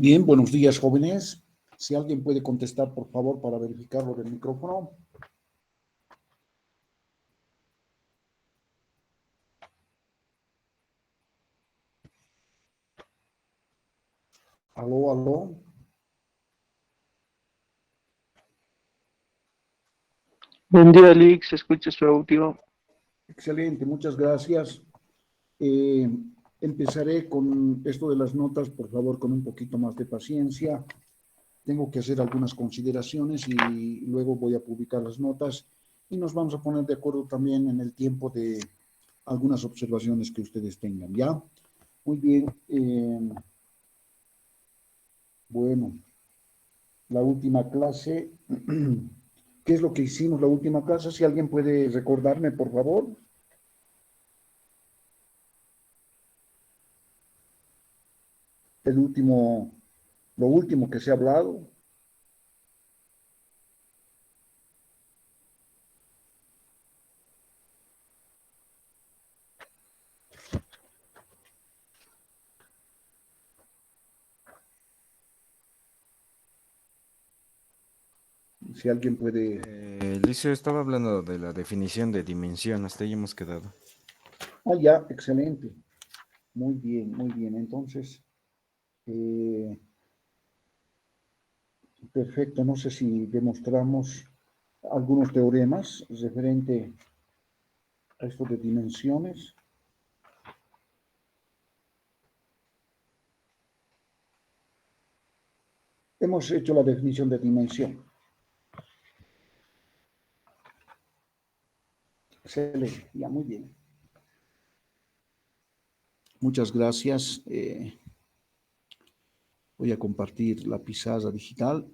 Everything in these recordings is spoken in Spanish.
Bien, buenos días, jóvenes. Si alguien puede contestar, por favor, para verificarlo del micrófono. Aló, aló. Buen día, Alix. Escucha su audio. Excelente, muchas gracias. Eh, Empezaré con esto de las notas, por favor, con un poquito más de paciencia. Tengo que hacer algunas consideraciones y luego voy a publicar las notas y nos vamos a poner de acuerdo también en el tiempo de algunas observaciones que ustedes tengan, ¿ya? Muy bien. Bueno, la última clase, ¿qué es lo que hicimos la última clase? Si alguien puede recordarme, por favor. Lo último que se ha hablado. Si alguien puede. Licio estaba hablando de la definición de dimensión, hasta ahí hemos quedado. Ah, ya, excelente. Muy bien, muy bien. Entonces, perfecto. No sé si demostramos algunos teoremas referente a esto de dimensiones. Hemos hecho la definición de dimensión. Excelente, ya, muy bien. Muchas gracias. Voy a compartir la pizarra digital.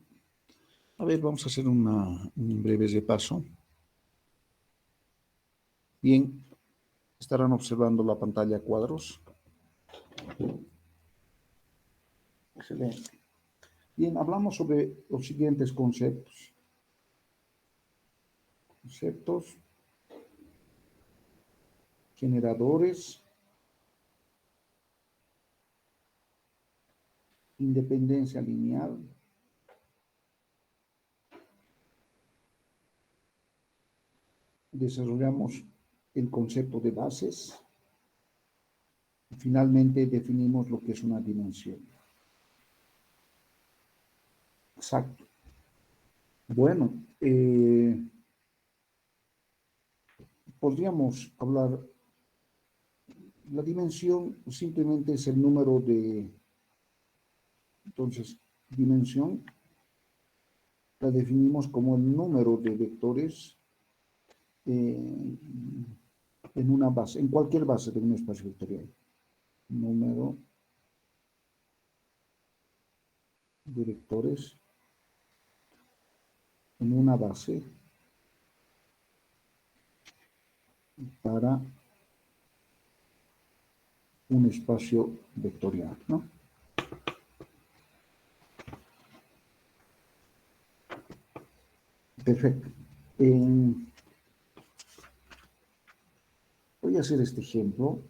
A ver, vamos a hacer un breve repaso. Bien, estarán observando la pantalla a cuadros. Excelente. Bien, hablamos sobre los siguientes conceptos. Conceptos, generadores, independencia lineal, desarrollamos el concepto de bases y finalmente definimos lo que es una dimensión. Exacto. Bueno, podríamos hablar, la dimensión simplemente es el número de, entonces, dimensión la definimos como el número de vectores en una base, en cualquier base de un espacio vectorial. Número de vectores en una base para un espacio vectorial, ¿no? Perfecto. Voy a hacer este ejemplo,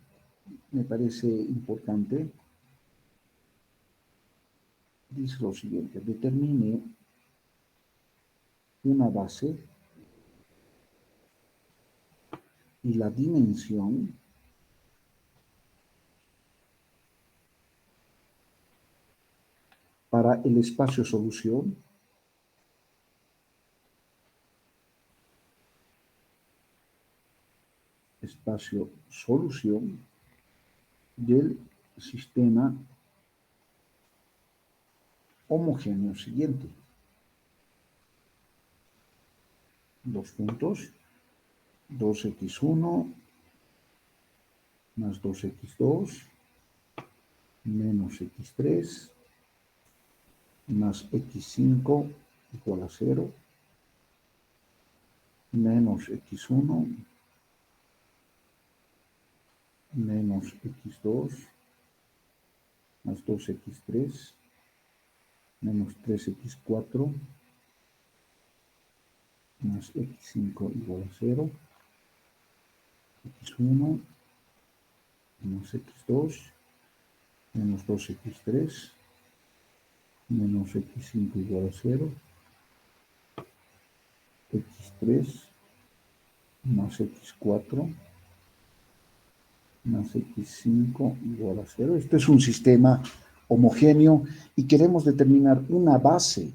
me parece importante. Dice lo siguiente, determine una base y la dimensión para el espacio solución del sistema homogéneo siguiente. Dos puntos, 2x1 más 2x2 menos x3 más x5 igual a 0 menos x1 menos x2 más 2x3 menos 3x4 más x5 igual a 0, x1 menos x2 menos 2x3 menos x5 igual a 0, x3 más x4 más x5 igual a 0. Este es un sistema homogéneo y queremos determinar una base,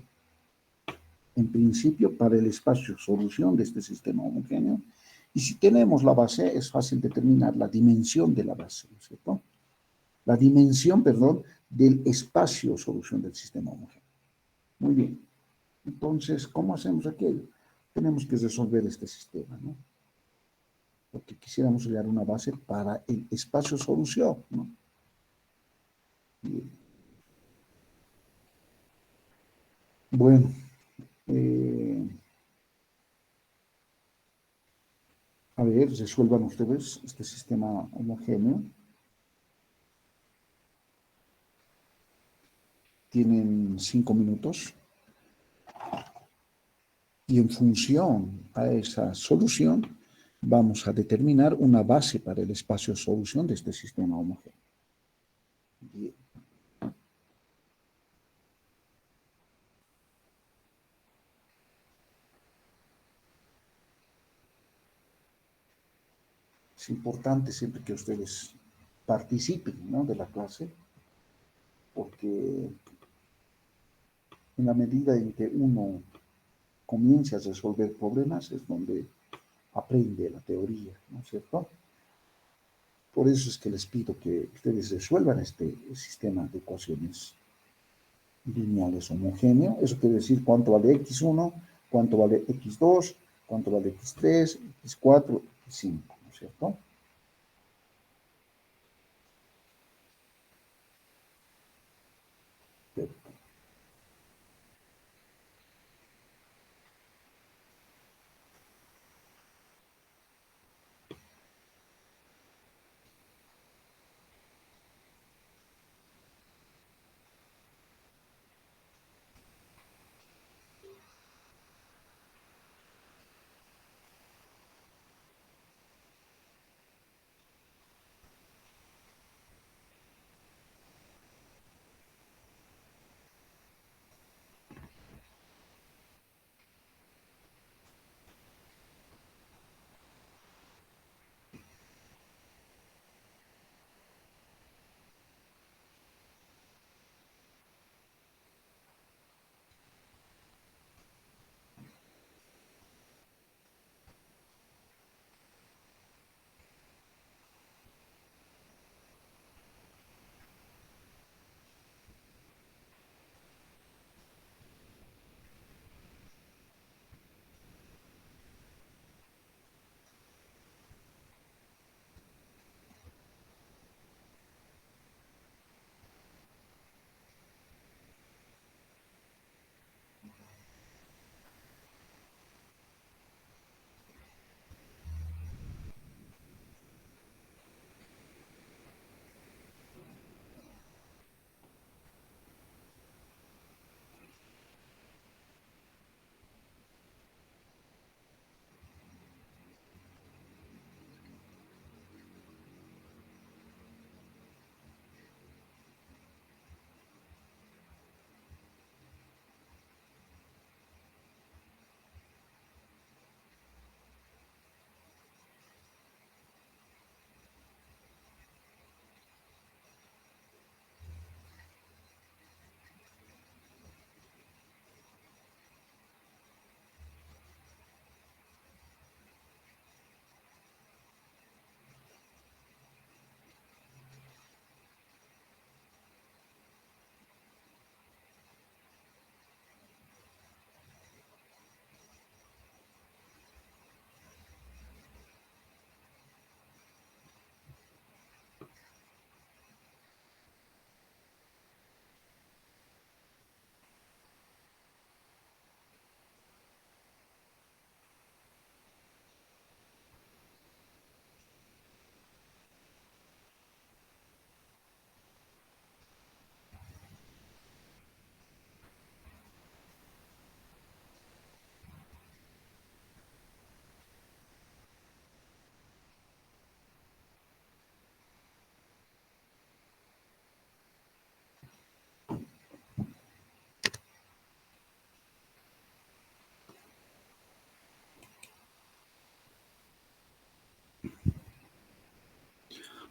en principio, para el espacio solución de este sistema homogéneo. Y si tenemos la base, es fácil determinar la dimensión de la base, ¿no es cierto? La dimensión, perdón, del espacio solución del sistema homogéneo. Muy bien. Entonces, ¿cómo hacemos aquello? Tenemos que resolver este sistema, ¿no? Porque quisiéramos hallar una base para el espacio solución, ¿no? Bien. Bueno, a ver, resuelvan ustedes este sistema homogéneo. Tienen 5 minutos y en función a esa solución vamos a determinar una base para el espacio solución de este sistema homogéneo. Bien. Es importante siempre que ustedes participen, ¿no?, de la clase, porque en la medida en que uno comience a resolver problemas es donde aprende la teoría, ¿no es cierto? Por eso es que les pido que ustedes resuelvan este sistema de ecuaciones lineales homogéneo. Eso quiere decir cuánto vale x1, cuánto vale x2, cuánto vale x3, x4, x5, ¿no es cierto?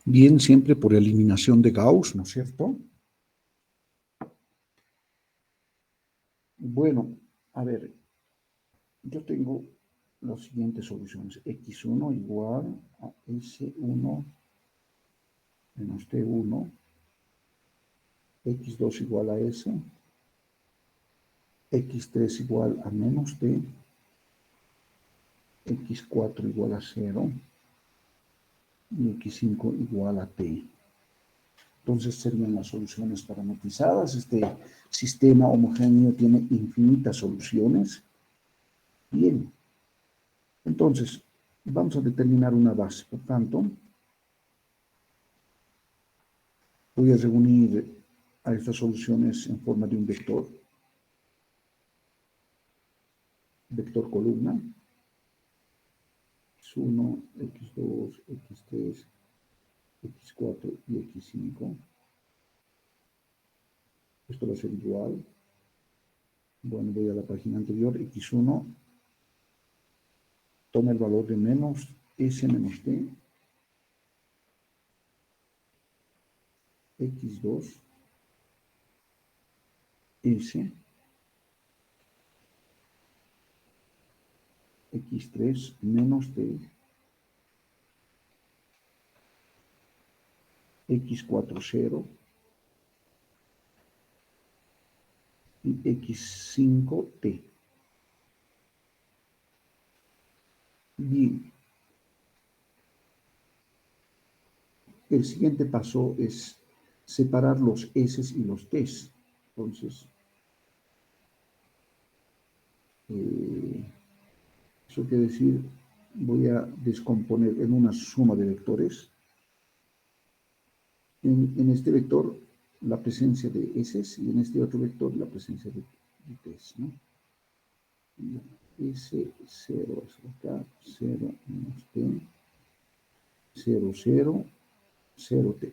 Bien, siempre por eliminación de Gauss, ¿no es cierto? Bueno, a ver, yo tengo las siguientes soluciones. X1 igual a S1 menos T1, X2 igual a S, X3 igual a menos T, X4 igual a 0 y X5 igual a T. Entonces serían las soluciones parametrizadas. Este sistema homogéneo tiene infinitas soluciones. Bien, entonces vamos a determinar una base. Por tanto, voy a reunir a estas soluciones en forma de un vector columna, X1, X2, X3, X4 y X5. Esto va a ser igual. Bueno, voy a la página anterior. X1 toma el valor de menos S menos T. X2 S. X3 menos T. X4 0. Y X5 T. Bien. El siguiente paso es separar los S y los T. Entonces, eso quiere decir, voy a descomponer en una suma de vectores. En este vector, la presencia de S y en este otro vector, la presencia de T, ¿no? S0 es acá, 0 menos T, 0, 0, 0T.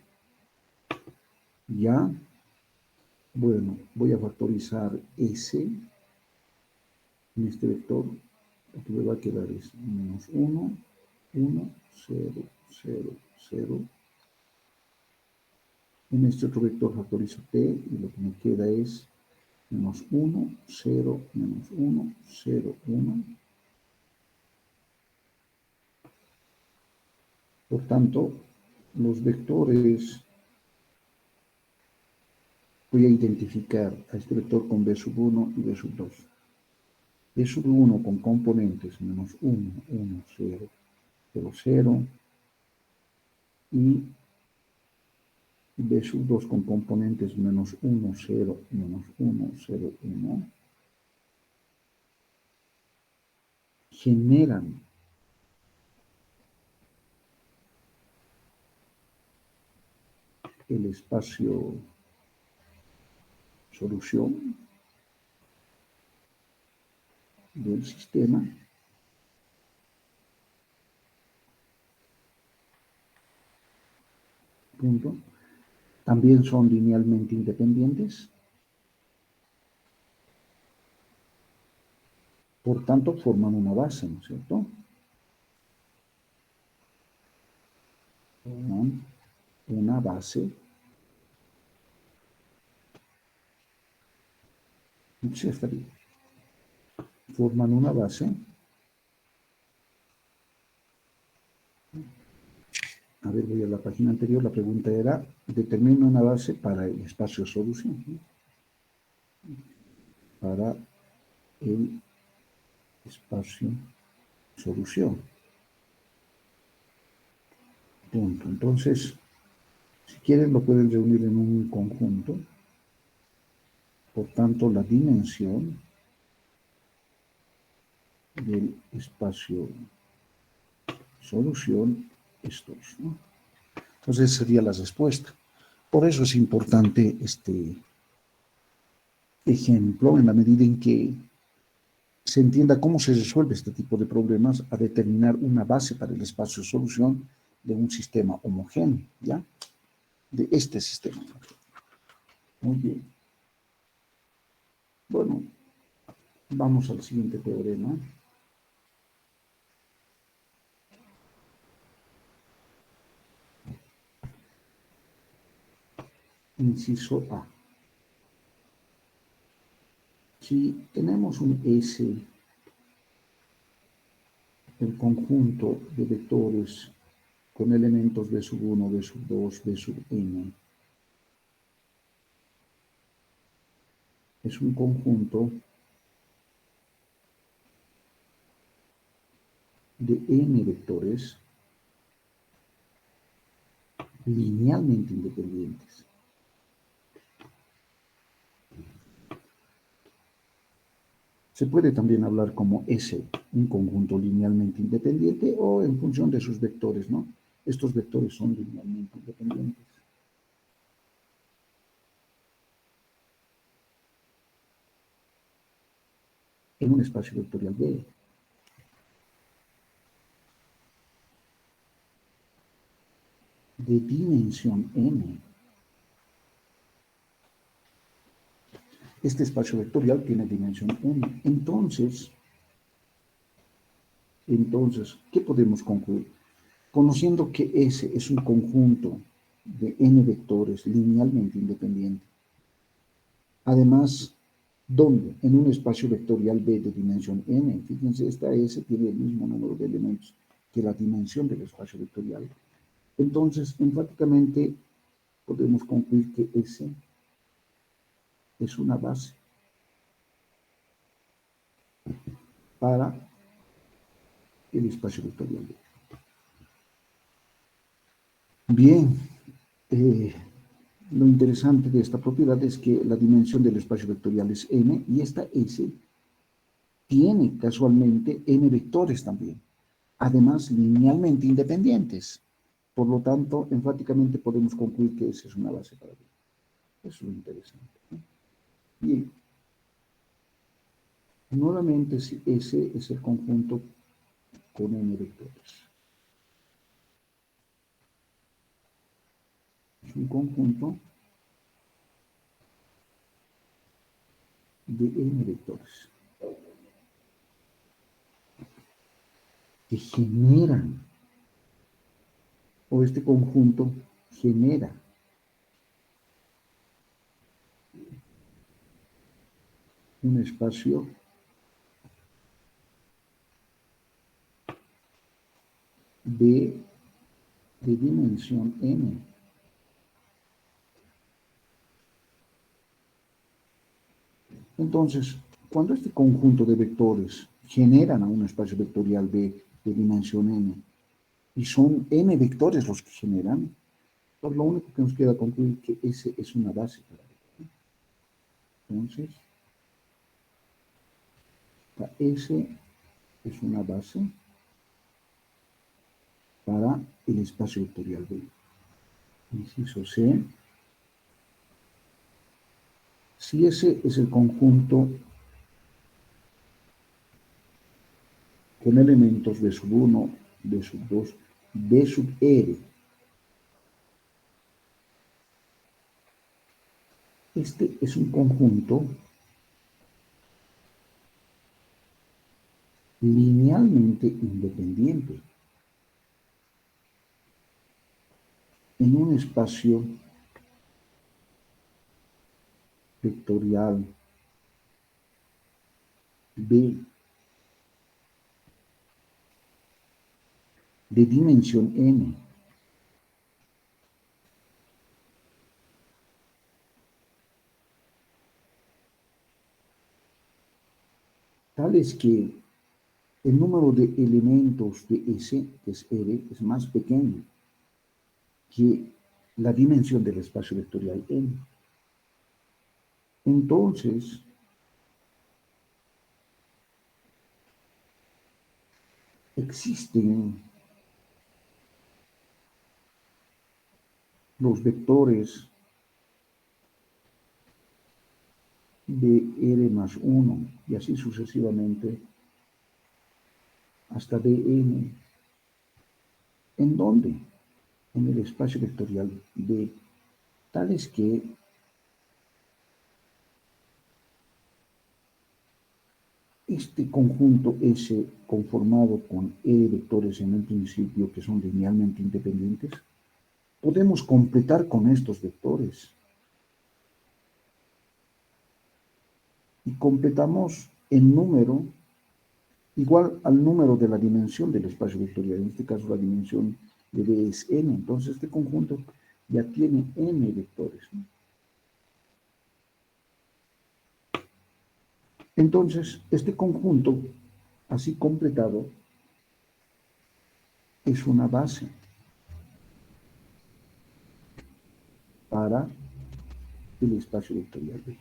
Ya, bueno, voy a factorizar S en este vector. Lo que me va a quedar es menos 1, 1, 0, 0, 0. En este otro vector factorizo T y lo que me queda es menos 1, 0, menos 1, 0, 1. Por tanto, los vectores, voy a identificar a este vector con B sub 1 y B sub 2. B sub 1 con componentes menos 1, 1, 0, 0, 0. Y B sub 2 con componentes menos 1, 0, menos 1, 0, 1. Generan el espacio solución del sistema. Punto. También son linealmente independientes. Por tanto, forman una base, ¿no es cierto? Forman una base. Sí, está bien. Forman una base. A ver, voy a la página anterior. La pregunta era, determina una base para el espacio solución, ¿no? Para el espacio solución. Punto. Entonces, si quieren lo pueden reunir en un conjunto. Por tanto, la dimensión del espacio solución es 2, ¿no? Entonces, esa sería la respuesta. Por eso es importante este ejemplo, en la medida en que se entienda cómo se resuelve este tipo de problemas a determinar una base para el espacio solución de un sistema homogéneo, ¿ya? De este sistema. Muy bien. Bueno, vamos al siguiente teorema. Inciso A. Si tenemos un S, el conjunto de vectores con elementos B sub 1, B sub 2, B sub n, es un conjunto de n vectores linealmente independientes. Se puede también hablar como S, un conjunto linealmente independiente o en función de sus vectores, ¿no? Estos vectores son linealmente independientes. En un espacio vectorial B. De dimensión n. Este espacio vectorial tiene dimensión n. Entonces, ¿qué podemos concluir? Conociendo que S es un conjunto de n vectores linealmente independiente. Además, ¿dónde? En un espacio vectorial B de dimensión n. Fíjense, esta S tiene el mismo número de elementos que la dimensión del espacio vectorial. Entonces, enfáticamente, podemos concluir que S es una base para el espacio vectorial B. Bien, lo interesante de esta propiedad es que la dimensión del espacio vectorial es n y esta S tiene casualmente n vectores también, además linealmente independientes. Por lo tanto, enfáticamente podemos concluir que S es una base para B. Eso es lo interesante, ¿no? Bien. Nuevamente, si S es el conjunto con n vectores. Es un conjunto de n vectores que generan, o este conjunto genera un espacio B de dimensión n. Entonces, cuando este conjunto de vectores generan a un espacio vectorial B de dimensión n, y son n vectores los que generan, pues lo único que nos queda concluir es que S es una base para B. Entonces, la S es una base para el espacio vectorial B. Inciso C. Si S es el conjunto con elementos B sub 1, B sub 2, B sub R. Este es un conjunto linealmente independiente en un espacio vectorial B de dimensión n. Tal es que el número de elementos de S, que es R, es más pequeño que la dimensión del espacio vectorial n. Entonces, existen los vectores de R más 1 y así sucesivamente hasta dn. ¿En dónde? En el espacio vectorial B, tales que este conjunto S conformado con E vectores en el principio que son linealmente independientes, podemos completar con estos vectores. y completamos el número igual al número de la dimensión del espacio vectorial. En este caso, la dimensión de B es n. Entonces, este conjunto ya tiene n vectores, ¿no? Entonces, este conjunto, así completado, es una base para el espacio vectorial B.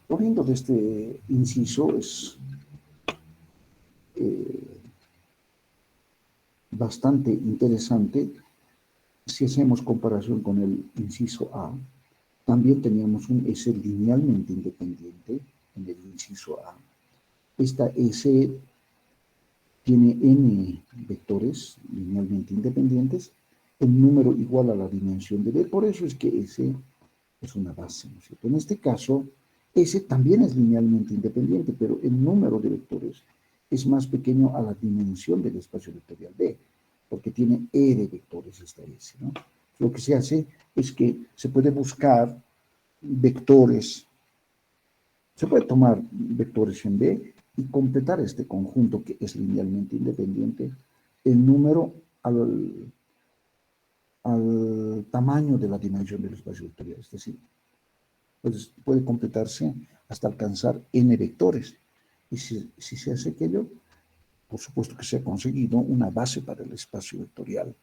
Lo lindo de este inciso es bastante interesante. Si hacemos comparación con el inciso A, también teníamos un S linealmente independiente en el inciso A. Esta S tiene n vectores linealmente independientes, en número igual a la dimensión de B. Por eso es que S es una base, ¿no es cierto? En este caso, S también es linealmente independiente, pero el número de vectores es más pequeño a la dimensión del espacio vectorial B, porque tiene R vectores esta S, ¿no? Lo que se hace es que se puede buscar vectores, se puede tomar vectores en B y completar este conjunto que es linealmente independiente, el número al tamaño de la dimensión del espacio vectorial, es decir, pues puede completarse hasta alcanzar n vectores. Y si se hace aquello, por supuesto que se ha conseguido una base para el espacio vectorial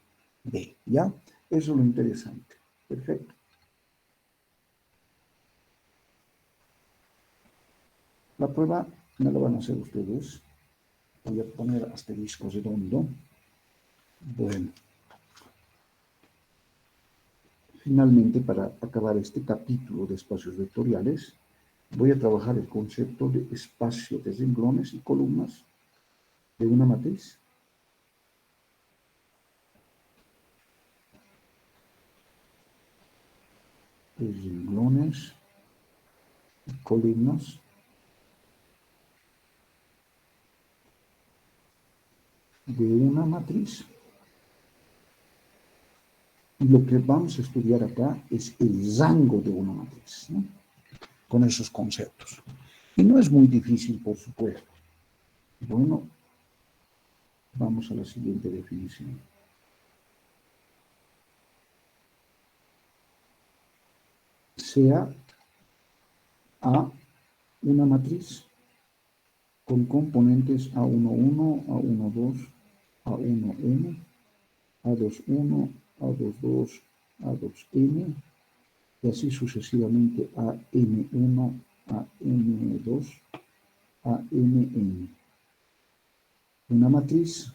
B, ¿ya? Eso es lo interesante. Perfecto. La prueba me la van a hacer ustedes. Voy a poner asterisco redondo. Bueno. Finalmente, para acabar este capítulo de espacios vectoriales, voy a trabajar el concepto de espacio de renglones y columnas de una matriz. De renglones y columnas de una matriz. Y lo que vamos a estudiar acá es el rango de una matriz, ¿no? Con esos conceptos. Y no es muy difícil, por supuesto. Bueno, vamos a la siguiente definición. Sea A una matriz con componentes A11, A12, A1n, A21, A22, A2n, y así sucesivamente AM1, AM2, AMN. Una matriz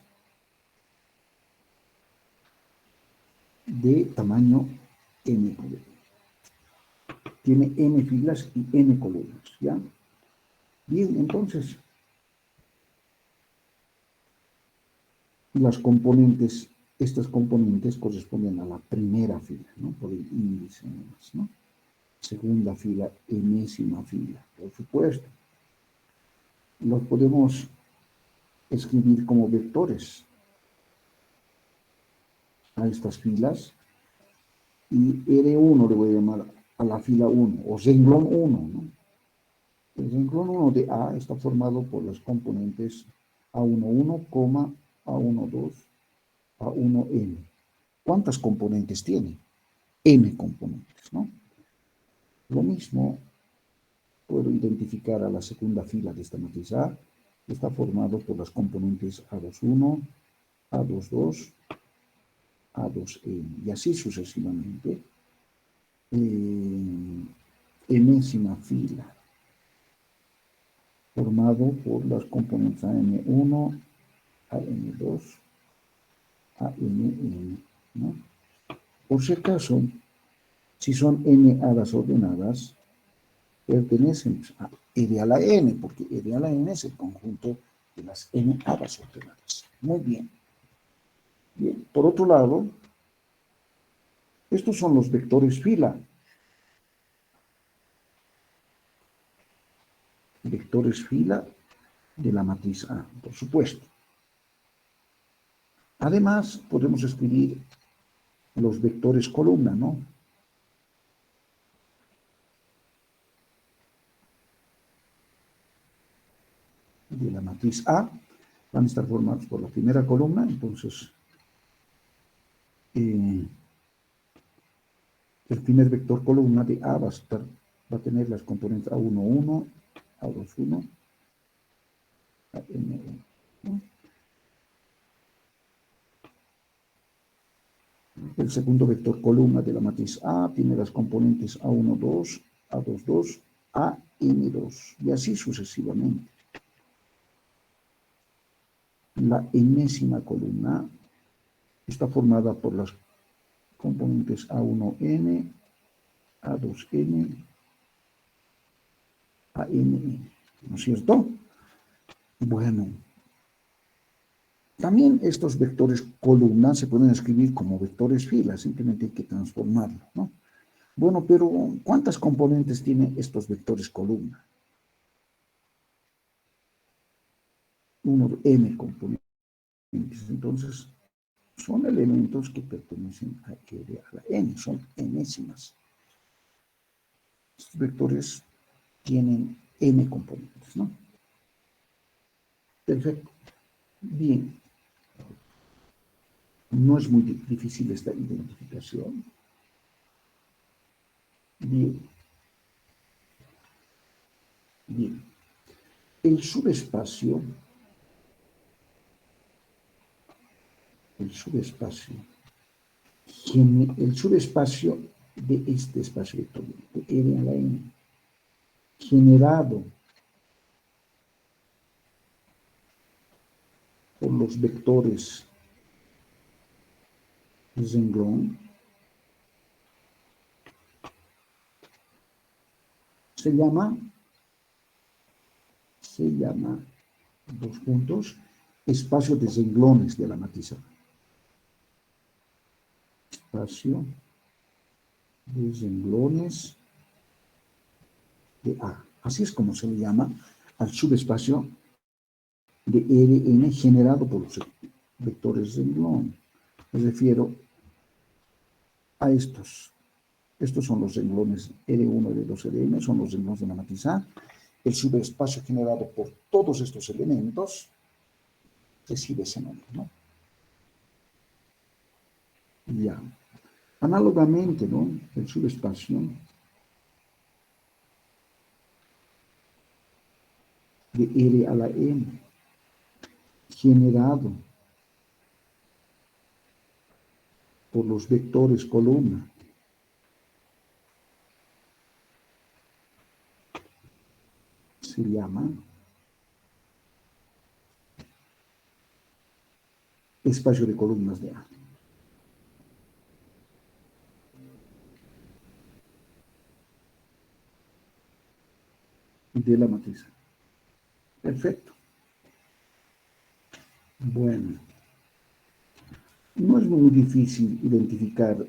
de tamaño n. Tiene n filas y n columnas, ¿ya? Bien, entonces, las componentes, estas componentes corresponden a la primera fila, ¿no? Por el índice nomás, ¿no? Segunda fila, enésima fila, por supuesto. Los podemos escribir como vectores a estas filas y R1 le voy a llamar a la fila 1 o renglón 1, ¿no? El renglón 1 de A está formado por las componentes A11, A12, A1n. ¿Cuántas componentes tiene? N componentes, ¿no? Lo mismo puedo identificar a la segunda fila de esta matriz A, que está formado por las componentes A21, A22, A2n, y así sucesivamente. Enésima fila, formado por las componentes AM1, AM2, AMN, ¿no? Por si acaso, si son n hadas ordenadas, pertenecen a R a la n, porque R a la n es el conjunto de las n hadas ordenadas. Muy bien. Bien, por otro lado, estos son los vectores fila. Vectores fila de la matriz A, por supuesto. Además, podemos escribir los vectores columna, ¿no? la matriz A van a estar formados por la primera columna, entonces el primer vector columna de A va a tener las componentes A11, A21, AN1, ¿no? El segundo vector columna de la matriz A tiene las componentes A12, A22, AN2, y así sucesivamente. La enésima columna está formada por las componentes A1N, A2N, ANN, ¿no es cierto? Bueno, también estos vectores columna se pueden escribir como vectores fila, simplemente hay que transformarlo, ¿no? Bueno, pero ¿cuántas componentes tienen estos vectores columna? M componentes. Entonces, son elementos que pertenecen a la N, son enésimas. Estos vectores tienen M componentes, ¿no? Perfecto. Bien. No es muy difícil esta identificación. Bien. Bien. El subespacio de este espacio vectorial, de R a la N, generado por los vectores renglón, se llama, dos puntos, espacio de renglones de la matriz A. Espacio de renglones de A. Así es como se le llama al subespacio de Rn generado por los vectores renglón. Me refiero a estos. Estos son los renglones R1, R2, Rn, son los renglones de la matriz A. El subespacio generado por todos estos elementos recibe ese nombre, ¿no? Ya. Análogamente, ¿no? El subespacio de R a la M, generado por los vectores columna, se llama espacio de columnas de A. De la matriz. Perfecto. Bueno, no es muy difícil identificar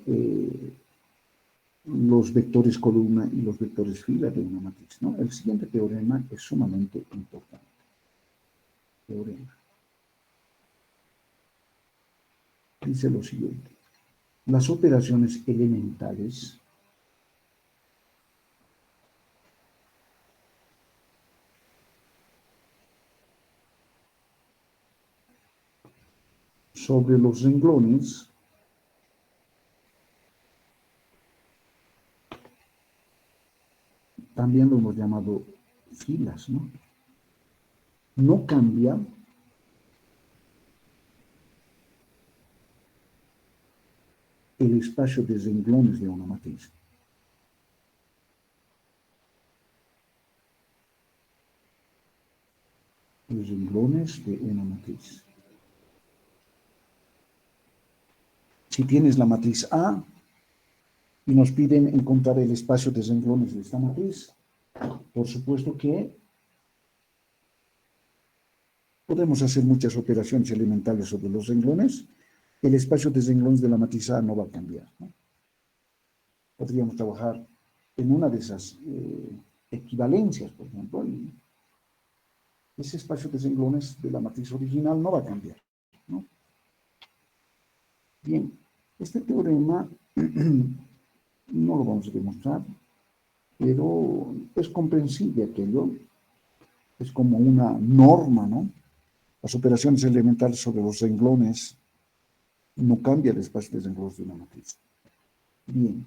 los vectores columna y los vectores fila de una matriz, ¿no? El siguiente teorema es sumamente importante. Teorema. Dice lo siguiente. Las operaciones elementales sobre los renglones también lo hemos llamado filas, ¿no? No cambian el espacio de renglones de una matriz. Los renglones de una matriz. Si tienes la matriz A y nos piden encontrar el espacio de renglones de esta matriz, por supuesto que podemos hacer muchas operaciones elementales sobre los renglones. El espacio de renglones de la matriz A no va a cambiar, ¿no? Podríamos trabajar en una de esas equivalencias, por ejemplo, y ese espacio de renglones de la matriz original no va a cambiar, ¿no? Bien, este teorema no lo vamos a demostrar, pero es comprensible aquello Es como una norma, ¿no? Las operaciones elementales sobre los renglones no cambia el espacio de renglones de una matriz. Bien.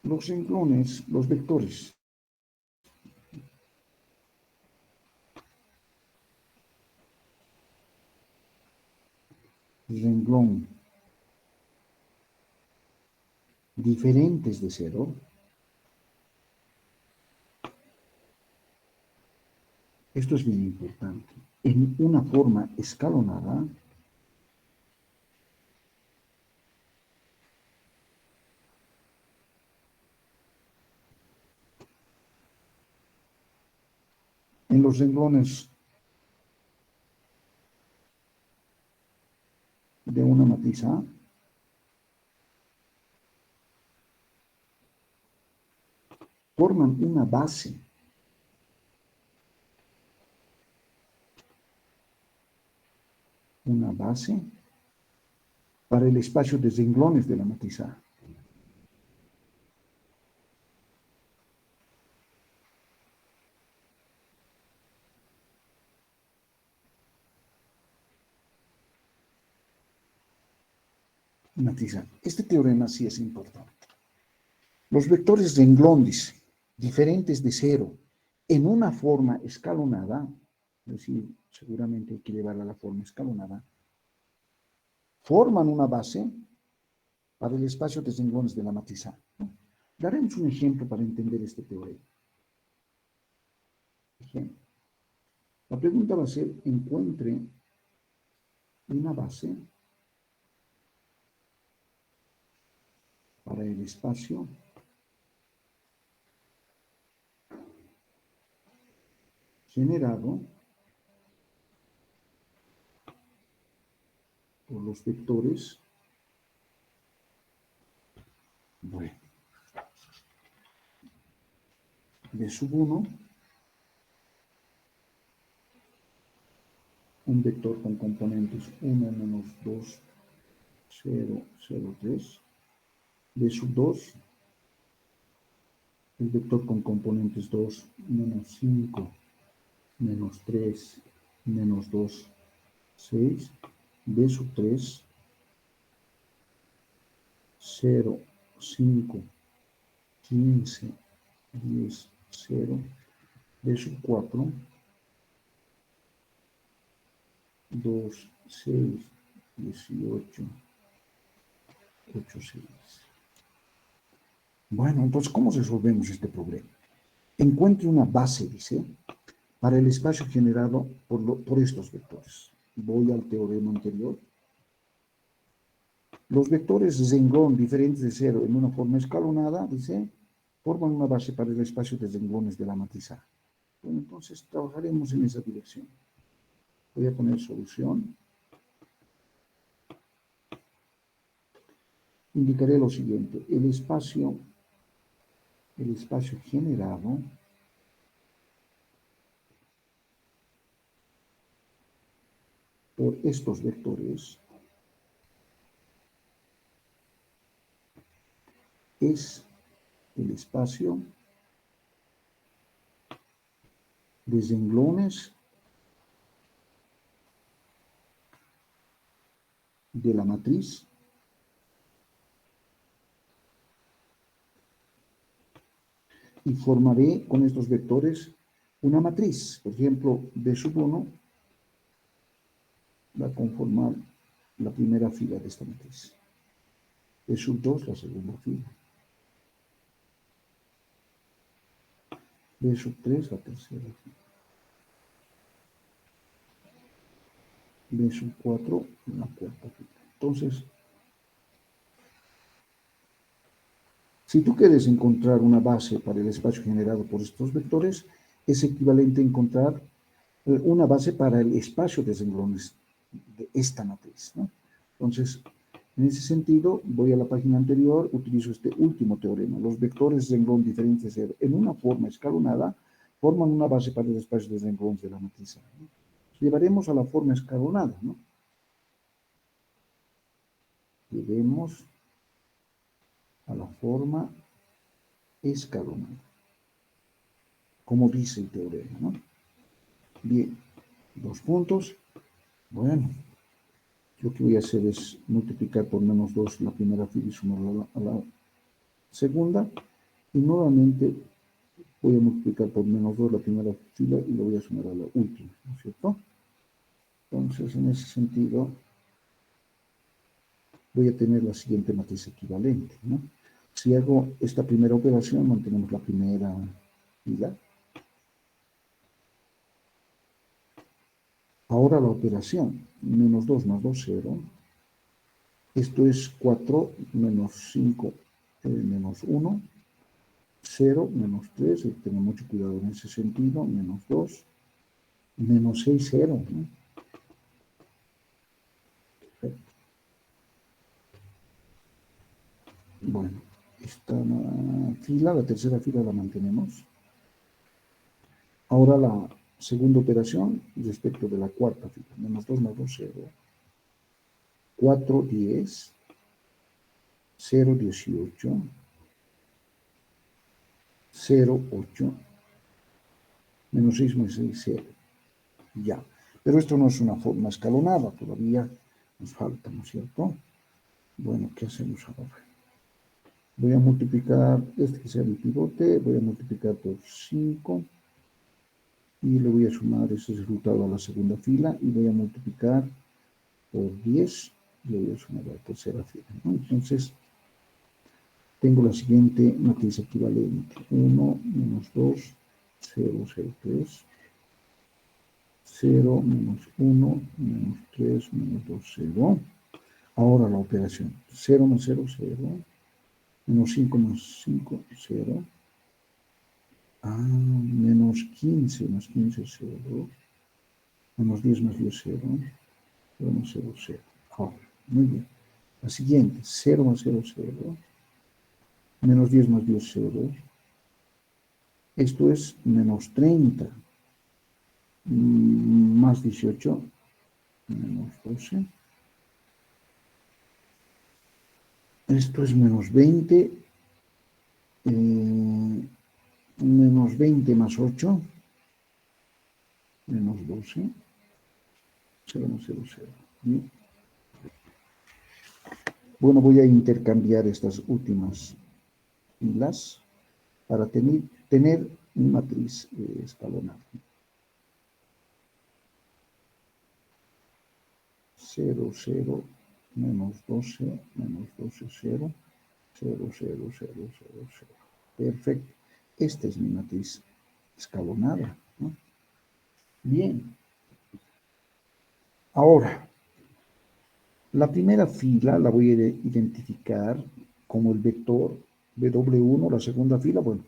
Los renglones, los vectores. Renglón diferentes de cero. Esto es bien importante. En una forma escalonada, en los renglones de una matriz A, forman una base. Una base para el espacio de renglones de la matriz A. Matriz A. Este teorema sí es importante. Los vectores renglón, dice, diferentes de cero, en una forma escalonada, es decir, seguramente hay que llevarla a la forma escalonada, forman una base para el espacio de renglones de la matriz A. Daremos un ejemplo para entender este teorema. Ejemplo. La pregunta va a ser, encuentre una base para el espacio generado por los vectores, bueno, de sub 1, un vector con componentes 1, menos 2, 0, 0, 3, de sub 2, el vector con componentes 2, menos 5, menos 3, menos 2, 6, b sub 3, 0, 5, 15, 10, 0, b sub 4, 2, 6, 18, 8, 6. Bueno, entonces, ¿cómo resolvemos este problema? Encuentre una base, dice, para el espacio generado por estos vectores. Voy al teorema anterior. Los vectores renglón diferentes de cero en una forma escalonada, dice, forman una base para el espacio de renglones de la matriz A. Bueno, entonces trabajaremos en esa dirección. Voy a poner solución. Indicaré lo siguiente. El espacio generado por estos vectores es el espacio de renglones de la matriz y formaré con estos vectores una matriz. Por ejemplo, B sub 1 va a conformar la primera fila de esta matriz. B sub 2 la segunda fila. B sub 3 la tercera fila. B sub 4 la cuarta fila. Entonces, si tú quieres encontrar una base para el espacio generado por estos vectores, es equivalente a encontrar una base para el espacio de renglones de esta matriz, ¿no? Entonces, en ese sentido, voy a la página anterior, utilizo este último teorema. Los vectores renglón diferentes de cero en una forma escalonada forman una base para el espacio de renglones de la matriz A, ¿no? Llevaremos a la forma escalonada, ¿no? Llevemos a la forma escalonada. como dice el teorema, ¿no? Bien, 2 puntos. Bueno, lo que voy a hacer es multiplicar por menos 2 la primera fila y sumarla a la segunda. Y nuevamente voy a multiplicar por menos 2 la primera fila y lo voy a sumar a la última, ¿no es cierto? Entonces, en ese sentido, voy a tener la siguiente matriz equivalente, ¿no? Si hago esta primera operación, mantenemos la primera fila. Ahora la operación, menos 2 más 2, 0. Esto es 4 menos 5 menos 1. 0 menos 3, hay que tener mucho cuidado en ese sentido, menos 2, menos 6, 0, ¿no? Bueno, esta fila, la tercera fila la mantenemos. Ahora la segunda operación respecto de la cuarta fila, menos 2 más 2, 0. 4, 10, 0, 18, 0, 8, menos 6 más 6, 0. Ya. Pero esto no es una forma escalonada, todavía nos falta, ¿no es cierto? Bueno, ¿qué hacemos ahora? Voy a multiplicar, este que sea mi pivote, voy a multiplicar por 5 y le voy a sumar ese resultado a la segunda fila y voy a multiplicar por 10 y le voy a sumar a la tercera fila, ¿no? Entonces, tengo la siguiente matriz equivalente. 1 menos 2, 0, 0, 3. 0 menos 1 menos 3 menos 2, 0. Ahora la operación. 0 más 0, 0. Menos 5 más 5, 0. Menos 15 más 15, 0. Menos 10 más 10, 0. 0 más 0, 0. Ahora, muy bien. La siguiente. 0 más 0, 0. Menos 10 más 10, 0. Esto es menos 30. Más 18. Menos 12. Esto es menos 20. Menos 20 más 8. Menos 12. 0 más 0, 0. Bien. Bueno, voy a intercambiar estas últimas filas para tener una matriz escalonada. 0, 0, menos 12, menos 12, 0, 0, 0, 0, 0, 0. Perfecto. Esta es mi matriz escalonada, ¿no? Bien. Ahora, la primera fila la voy a identificar como el vector W1, la segunda fila, bueno,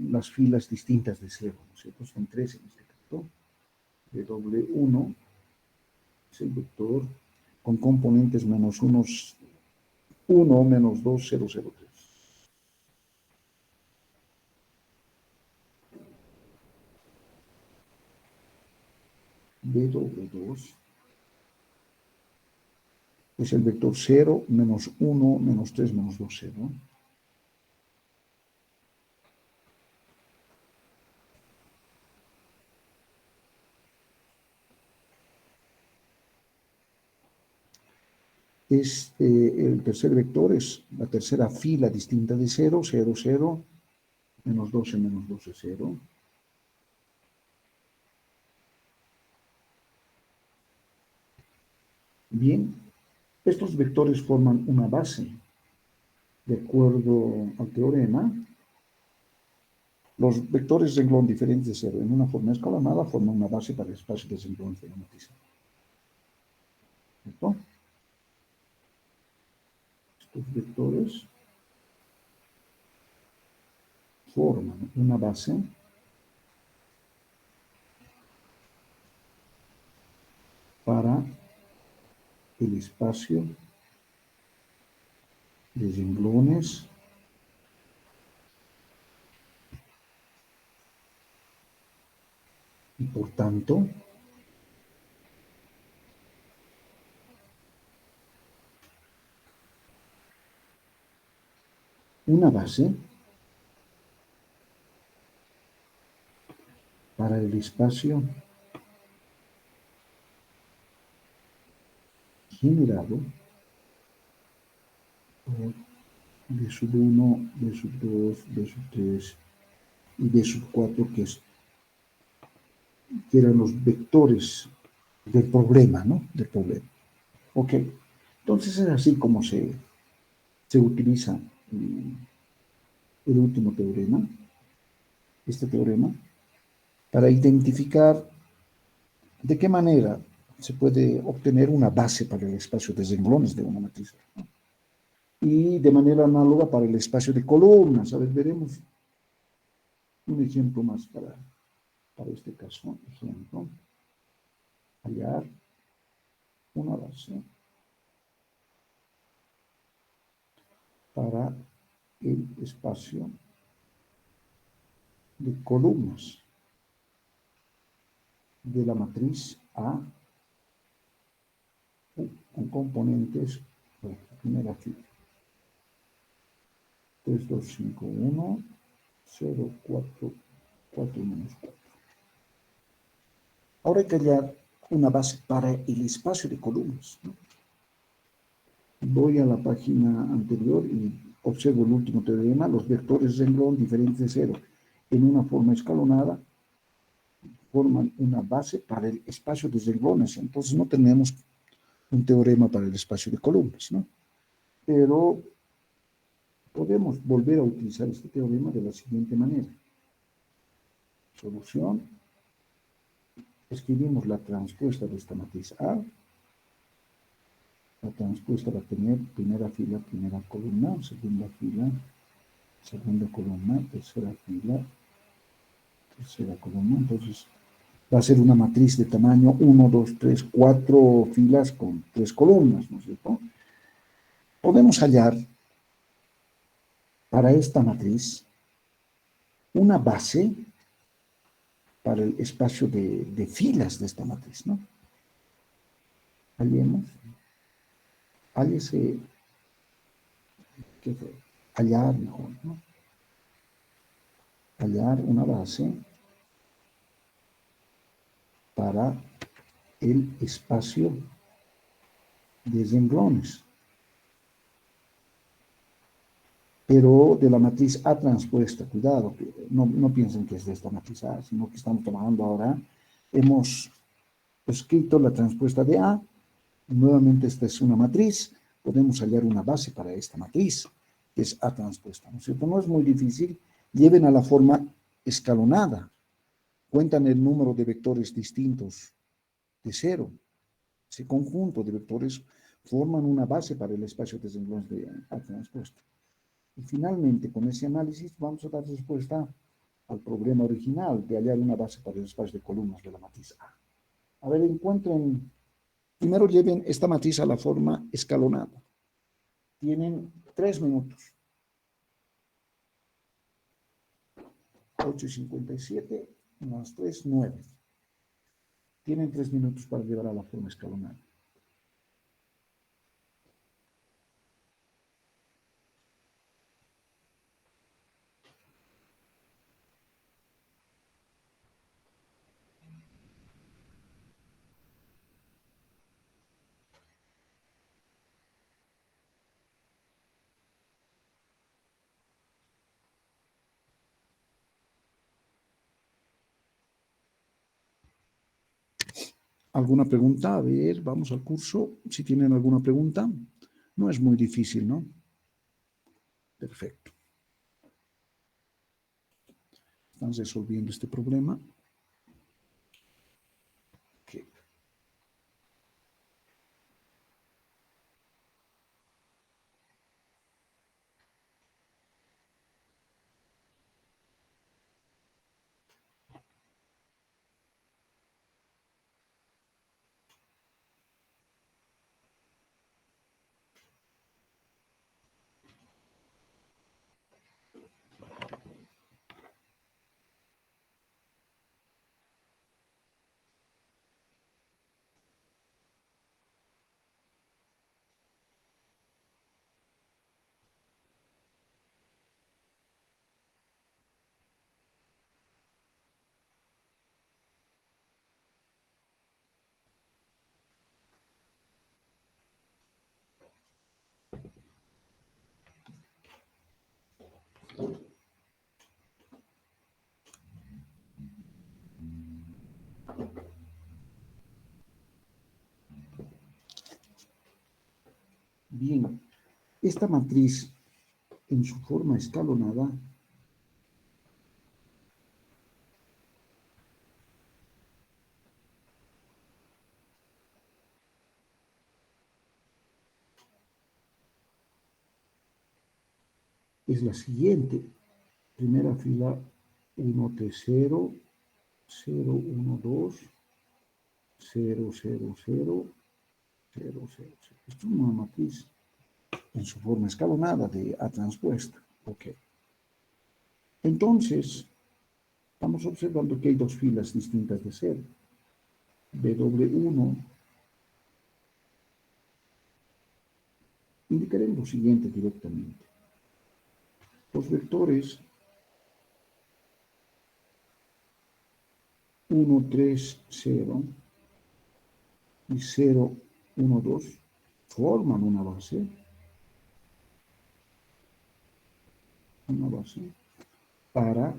las filas distintas de 0, ¿no es cierto? Son 3 en este caso. W1 es el vector con componentes menos 1, menos 2, 0, 0, 3. W2 es el vector 0, menos 1, menos 3, menos 2, 0. El tercer vector es la tercera fila distinta de 0, 0, 0, menos 12, menos 12, 0. Bien, estos vectores forman una base. De acuerdo al teorema, los vectores renglón diferentes de 0 en una forma escalonada forman una base para el espacio de renglón fenomatizado. ¿Cierto? Estos vectores forman una base para el espacio de renglones y por tanto una base el espacio generado por B sub 1, B sub 2, B sub 3 y B sub 4, que eran los vectores del problema, ¿no? Del problema. Ok. Entonces es así como se utiliza el último teorema, este teorema, para identificar de qué manera se puede obtener una base para el espacio de renglones de una matriz, ¿no? Y de manera análoga para el espacio de columnas. A ver, veremos un ejemplo más para este caso. Ejemplo, hallar una base para el espacio de columnas de la matriz A con componentes, bueno, primera fila, 3, 2, 5, 1, 0, 4, 4, menos 4. Ahora hay que hallar una base para el espacio de columnas, ¿no? Voy a la página anterior y observo el último teorema, los vectores renglón diferentes de cero en una forma escalonada forman una base para el espacio de renglones. Entonces no tenemos un teorema para el espacio de columnas, ¿no? Pero podemos volver a utilizar este teorema de la siguiente manera. Solución. Escribimos la transpuesta de esta matriz A. La transpuesta va a tener primera fila, primera columna, segunda fila, segunda columna, tercera fila, tercera columna. Entonces va a ser una matriz de tamaño 1, 2, 3, 4 filas con 3 columnas, ¿no es cierto? Podemos hallar para esta matriz una base para el espacio de filas de esta matriz, ¿no? Hallemos, hállese, ¿qué fue? Hallar mejor, ¿no? Hallar una base para el espacio de renglones, pero de la matriz A transpuesta. Cuidado, no piensen que es de esta matriz A, sino que estamos trabajando ahora. Hemos escrito la transpuesta de A, nuevamente esta es una matriz, podemos hallar una base para esta matriz, que es A transpuesta, ¿no es cierto? No es muy difícil, lleven a la forma escalonada, cuentan el número de vectores distintos de cero. Ese conjunto de vectores forman una base para el espacio de renglones de A transpuesta. Y finalmente, con ese análisis, vamos a dar respuesta al problema original de hallar una base para el espacio de columnas de la matriz A. A ver, encuentren, primero lleven esta matriz a la forma escalonada. Tienen 3 minutos. 8:57 más 3, 9. Tienen 3 minutos para llevar a la forma escalonada. ¿Alguna pregunta? A ver, vamos al curso. Si tienen alguna pregunta, no es muy difícil, ¿no? Perfecto. Están resolviendo este problema. Okay. Bien, esta matriz en su forma escalonada es la siguiente. Primera fila 1, T, 0, 0, 1, 2, 0, 0, 0, 0, 0, 0. Esto es una matriz en su forma escalonada de A transpuesta. Ok. Entonces, estamos observando que hay dos filas distintas de 0. W1 indicaremos lo siguiente directamente. Los vectores 1, 3, 0 y 0, 1, 2 forman una base para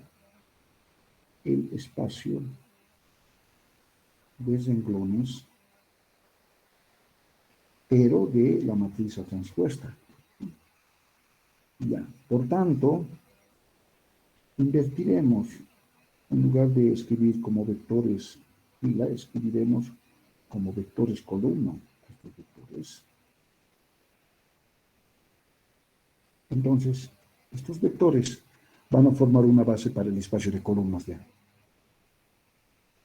el espacio de renglones, pero de la matriz A transpuesta. Ya, por tanto, invertiremos, en lugar de escribir como vectores fila, escribiremos como vectores columna. Estos vectores. Entonces, estos vectores van a formar una base para el espacio de columnas de A.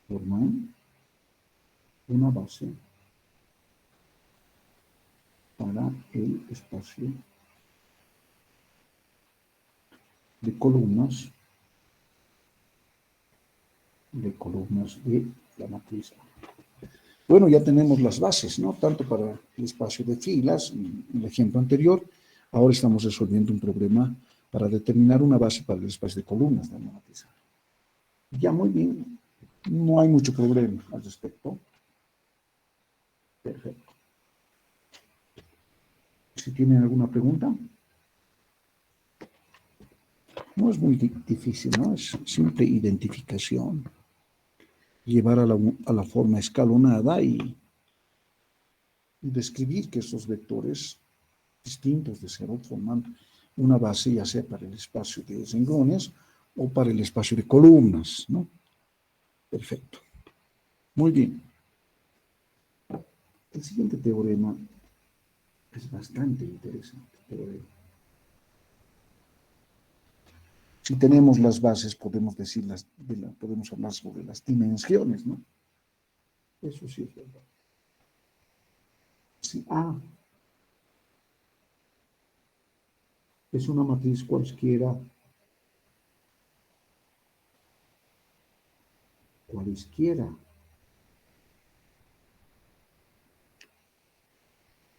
Forman una base para el espacio de columnas de la matriz A. Bueno, ya tenemos las bases, ¿no? Tanto para el espacio de filas, en el ejemplo anterior, ahora estamos resolviendo un problema para determinar una base para el espacio de columnas de la matriz A. Ya muy bien, no hay mucho problema al respecto. Perfecto. Si tienen alguna pregunta. No es muy difícil, ¿no? Es simple identificación. Llevar a la forma escalonada y describir que estos vectores distintos de 0 forman una base ya sea para el espacio de renglones o para el espacio de columnas, ¿no? Perfecto. Muy bien. El siguiente teorema es bastante interesante. Si tenemos las bases, podemos podemos hablar sobre las dimensiones, ¿no? Eso sí es verdad. Si A es una matriz cualesquiera,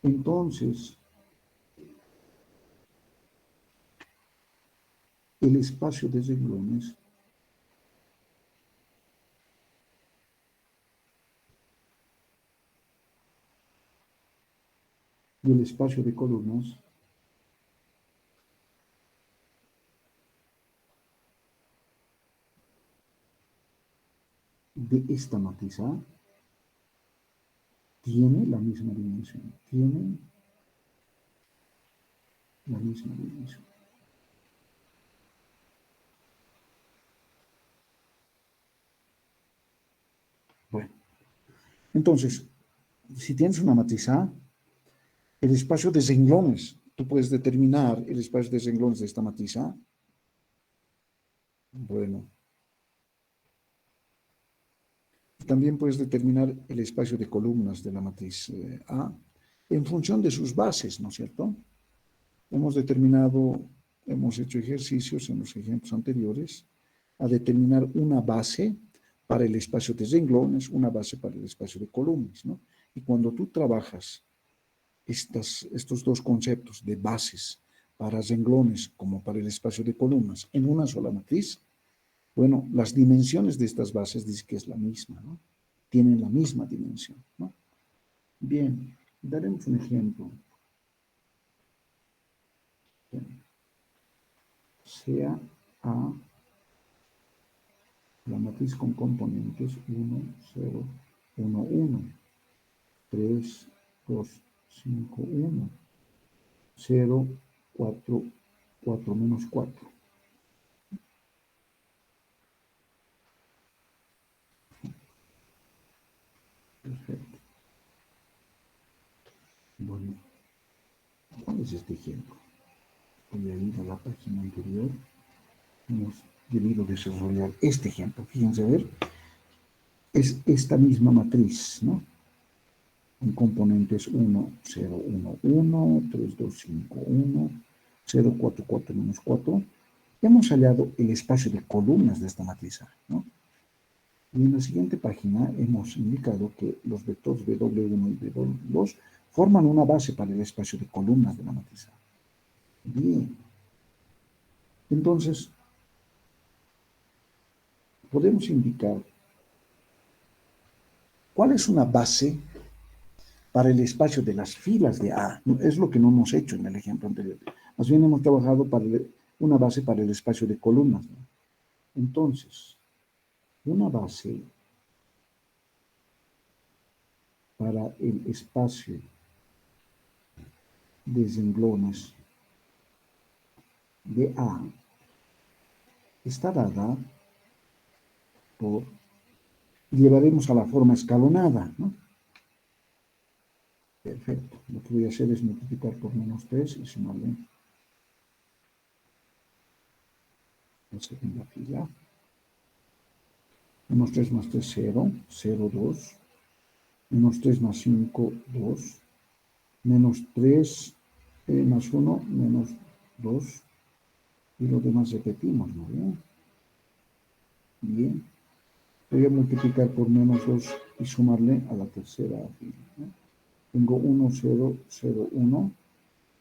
entonces el espacio de renglones y el espacio de columnas de esta matriz A tiene la misma dimensión. Bueno, entonces, si tienes una matriz A, el espacio de renglones, tú puedes determinar el espacio de renglones de esta matriz A. Bueno, también puedes determinar el espacio de columnas de la matriz A en función de sus bases, ¿no es cierto? Hemos hecho ejercicios en los ejemplos anteriores a determinar una base para el espacio de renglones, una base para el espacio de columnas, ¿no? Y cuando tú trabajas estos dos conceptos de bases para renglones como para el espacio de columnas en una sola matriz, bueno, las dimensiones de estas bases dicen que es la misma, ¿no? Tienen la misma dimensión, ¿no? Bien, daremos un ejemplo. Bien. Sea A la matriz con componentes 1, 0, 1, 1, 3, 2, 5, 1, 0, 4, 4 menos 4. Perfecto. Bueno, ¿cuál es este ejemplo? Voy a ir a la página anterior. Hemos debido desarrollar este ejemplo. Fíjense, a ver, es esta misma matriz, ¿no? En componentes 1, 0, 1, 1, 3, 2, 5, 1, 0, 4, 4, menos 4. Hemos hallado el espacio de columnas de esta matriz A, ¿no? Y en la siguiente página hemos indicado que los vectores W1 y W2 forman una base para el espacio de columnas de la matriz A. Bien. Entonces, podemos indicar cuál es una base para el espacio de las filas de A. Es lo que no hemos hecho en el ejemplo anterior. Más bien hemos trabajado para una base para el espacio de columnas, ¿no? Entonces, una base para el espacio de renglones de A está dada por, llevaremos a la forma escalonada, ¿no? Perfecto. Lo que voy a hacer es multiplicar por menos 3 y sumarle la segunda fila. Menos 3 más 3, 0, 0, 2. Menos 3 más 5, 2. Menos 3 más 1, menos 2. Y lo demás repetimos, ¿no? Bien. Bien. Voy a multiplicar por menos 2 y sumarle a la tercera fila, ¿no? Tengo 1, 0, 0, 1,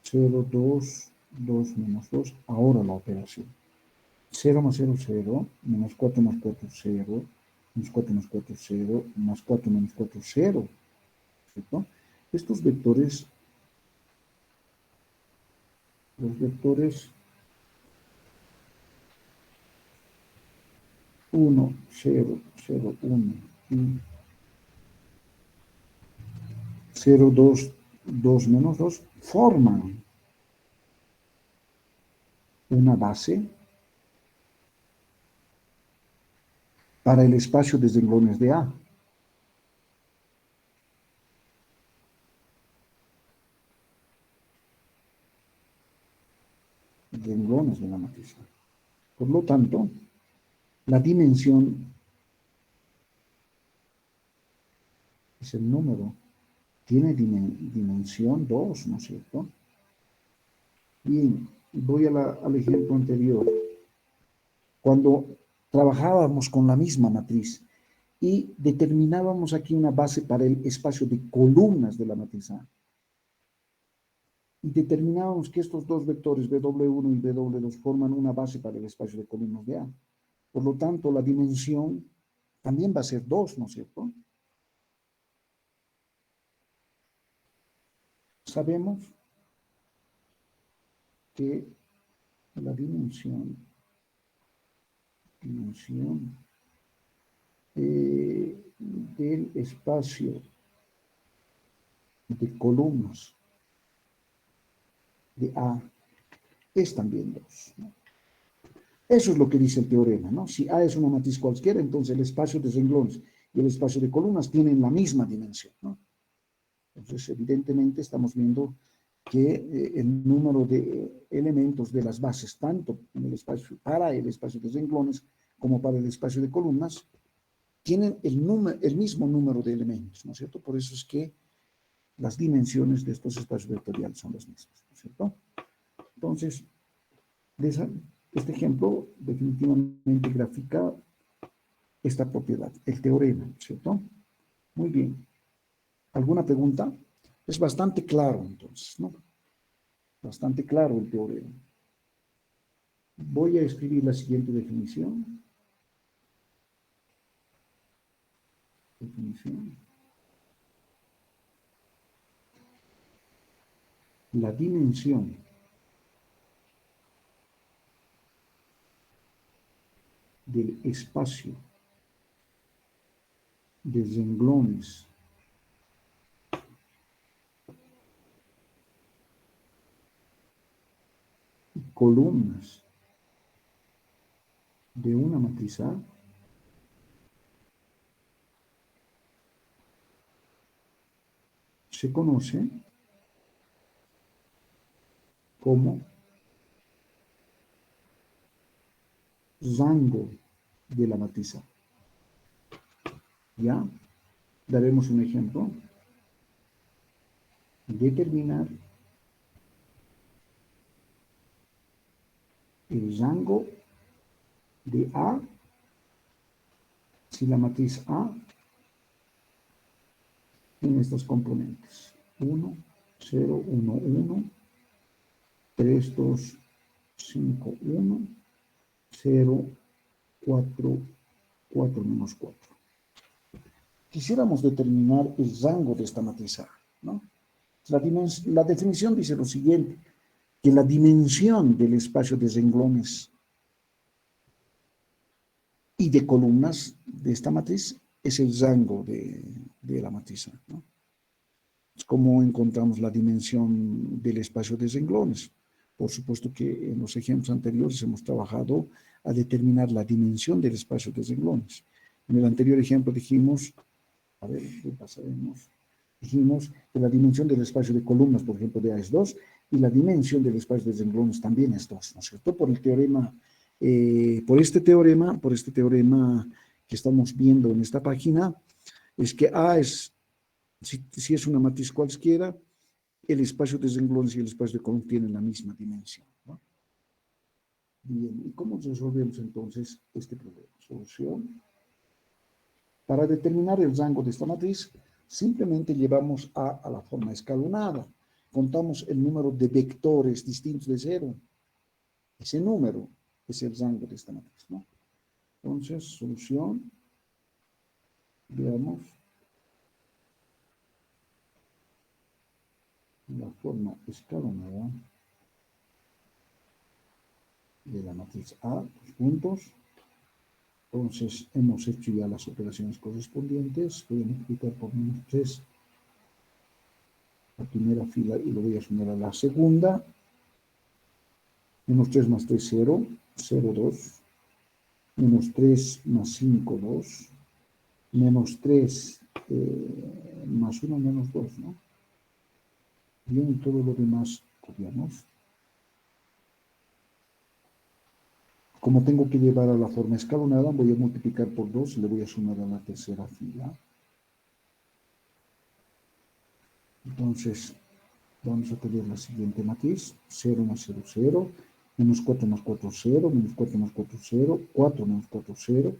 0, 2, 2 menos 2. Ahora la operación. 0 más 0, 0, menos 4 más 4, 0, menos 4 más 4, 0, más 4 menos 4, 0. ¿Cierto? Estos vectores, los vectores 1, 0, 0, 1 y 0, 2, 2 menos 2, forman una base para el espacio de renglones de A. Renglones de la matriz A. Por lo tanto, la dimensión es el número. Tiene dimensión 2, ¿no es cierto? Bien, voy al ejemplo anterior. Cuando trabajábamos con la misma matriz y determinábamos aquí una base para el espacio de columnas de la matriz A. Y determinábamos que estos dos vectores, W1 y W2, forman una base para el espacio de columnas de A. Por lo tanto, la dimensión también va a ser 2, ¿no es cierto? Sabemos que la dimensión del espacio de columnas de A es también 2, ¿no? Eso es lo que dice el teorema, ¿no? Si A es una matriz cualquiera, entonces el espacio de renglones y el espacio de columnas tienen la misma dimensión, ¿no? Entonces, evidentemente, estamos viendo que el número de elementos de las bases, tanto en el espacio, para el espacio de renglones como para el espacio de columnas, tienen el mismo número de elementos, ¿no es cierto? Por eso es que las dimensiones de estos espacios vectoriales son las mismas, ¿no es cierto? Entonces, este ejemplo definitivamente grafica esta propiedad, el teorema, ¿cierto? Muy bien. ¿Alguna pregunta? Es bastante claro, entonces, ¿no? Bastante claro el teorema. Voy a escribir la siguiente definición. La dimensión del espacio de renglones columnas de una matriz A se conoce como rango de la matriz A. ¿Ya? Daremos un ejemplo. Determinar el rango de A si la matriz A tiene estos componentes. 1, 0, 1, 1, 3, 2, 5, 1, 0, 4, 4 menos 4. Quisiéramos determinar el rango de esta matriz A, ¿no? La definición dice lo siguiente, que la dimensión del espacio de renglones y de columnas de esta matriz es el rango de la matriz A, ¿no? Es como encontramos la dimensión del espacio de renglones. Por supuesto que en los ejemplos anteriores hemos trabajado a determinar la dimensión del espacio de renglones. En el anterior ejemplo dijimos, a ver, repasaremos, dijimos que la dimensión del espacio de columnas, por ejemplo, de A es 2, y la dimensión del espacio de renglones también es 2, ¿no es cierto? Por el teorema, por este teorema que estamos viendo en esta página, es que A es, si es una matriz cualquiera, el espacio de renglones y el espacio de columnas tienen la misma dimensión, ¿no? Bien, ¿y cómo resolvemos entonces este problema? Solución. Para determinar el rango de esta matriz, simplemente llevamos a la forma escalonada. Contamos el número de vectores distintos de 0. Ese número es el rango de esta matriz, ¿no? Entonces, solución. Veamos la forma escalonada de la matriz A, los puntos. Entonces, hemos hecho ya las operaciones correspondientes. Voy a multiplicar por menos 3 la primera fila y lo voy a sumar a la segunda. Menos 3 más 3, 0, 0, 2. Menos 3 más 5, 2. Menos 3 más 1, menos 2, ¿no? Bien, todo lo demás copiamos. Como tengo que llevar a la forma escalonada, voy a multiplicar por 2 y le voy a sumar a la tercera fila. Entonces, vamos a tener la siguiente matriz. 0 más 0, 0. Menos 4 más 4, 0. Menos 4 más 4, 0. 4 menos 4, 0.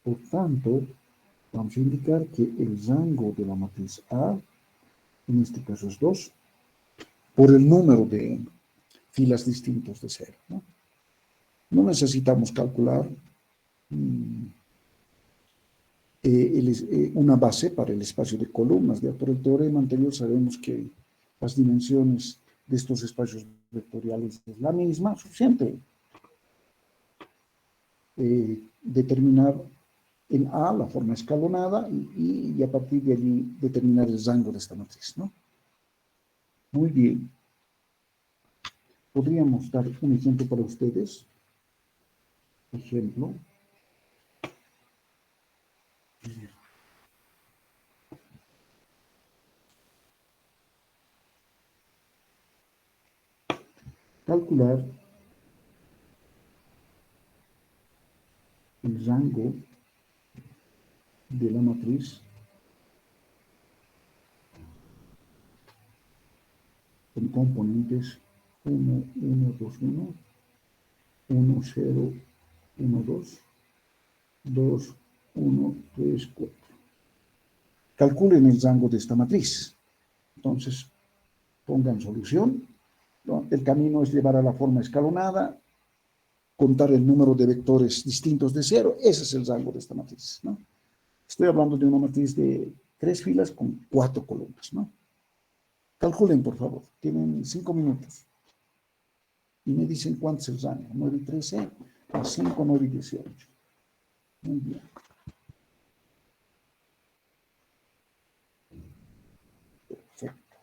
Por tanto, vamos a indicar que el rango de la matriz A, en este caso es 2, por el número de filas distintos de 0, ¿no? No necesitamos calcular una base para el espacio de columnas. Ya por el teorema anterior sabemos que las dimensiones de estos espacios vectoriales es la misma, suficiente determinar en A la forma escalonada y a partir de allí determinar el rango de esta matriz, ¿no? Muy bien. ¿Podríamos dar un ejemplo para ustedes? Ejemplo. Calcular el rango de la matriz con componentes 1, 1, 2, 1, 1, 0, 1, 2, 2, 1, 3, 4. Calculen el rango de esta matriz. Entonces, pongan solución, ¿no? El camino es llevar a la forma escalonada, contar el número de vectores distintos de 0. Ese es el rango de esta matriz, ¿no? Estoy hablando de una matriz de 3 filas con 4 columnas, ¿no? Calculen, por favor. Tienen 5 minutos. Y me dicen cuánto es el rango. 9 y 13, más 5, 9 y 18. Muy bien. Perfecto.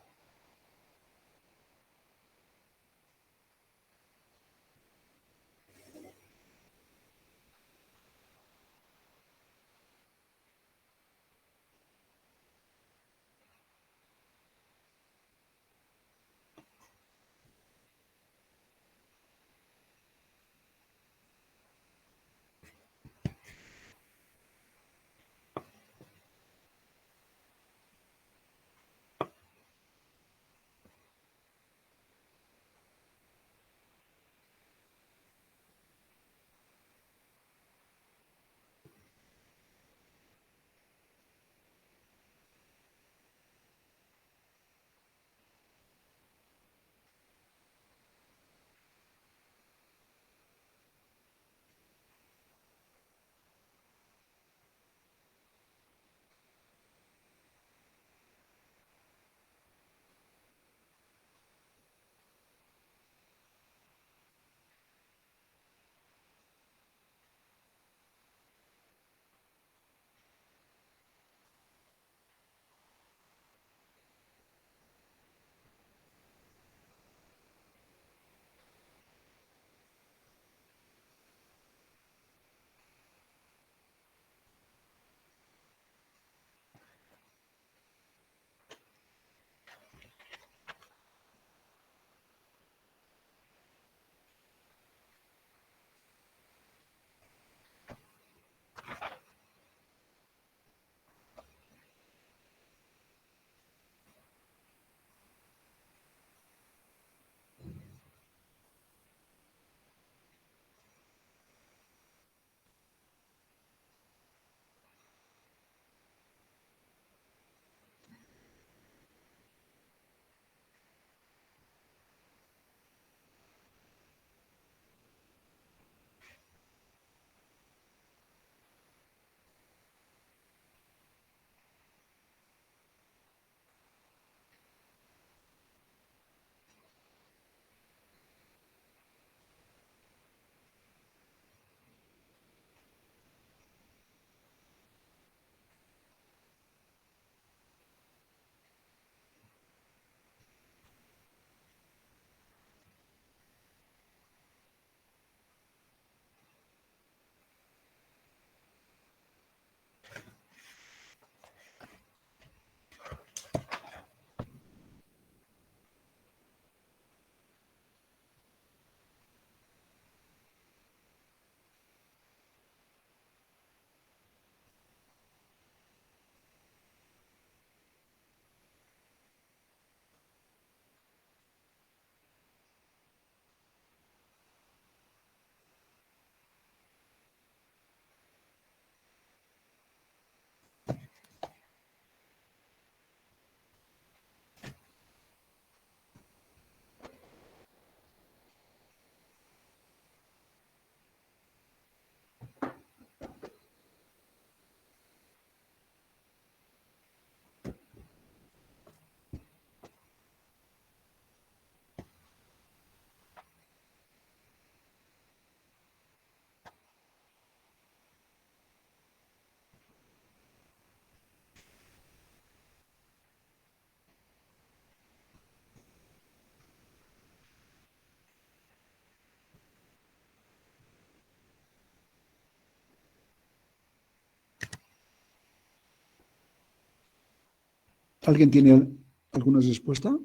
¿Alguien tiene alguna respuesta?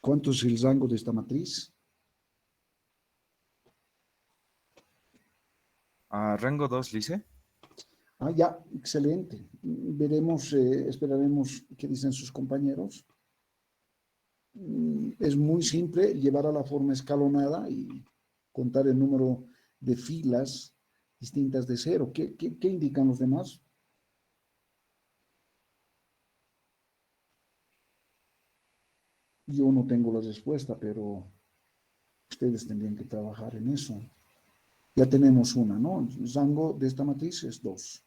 ¿Cuánto es el rango de esta matriz? Rango 2, Lice. Ya, excelente. Veremos, esperaremos qué dicen sus compañeros. Es muy simple llevar a la forma escalonada y contar el número de filas distintas de cero. ¿Qué indican los demás? Yo no tengo la respuesta, pero ustedes tendrían que trabajar en eso. Ya tenemos una, ¿no? El rango de esta matriz es 2.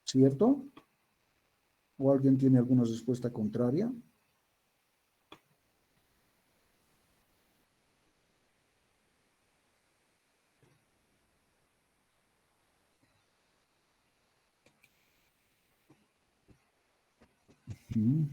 ¿Cierto? ¿O alguien tiene alguna respuesta contraria? Mm.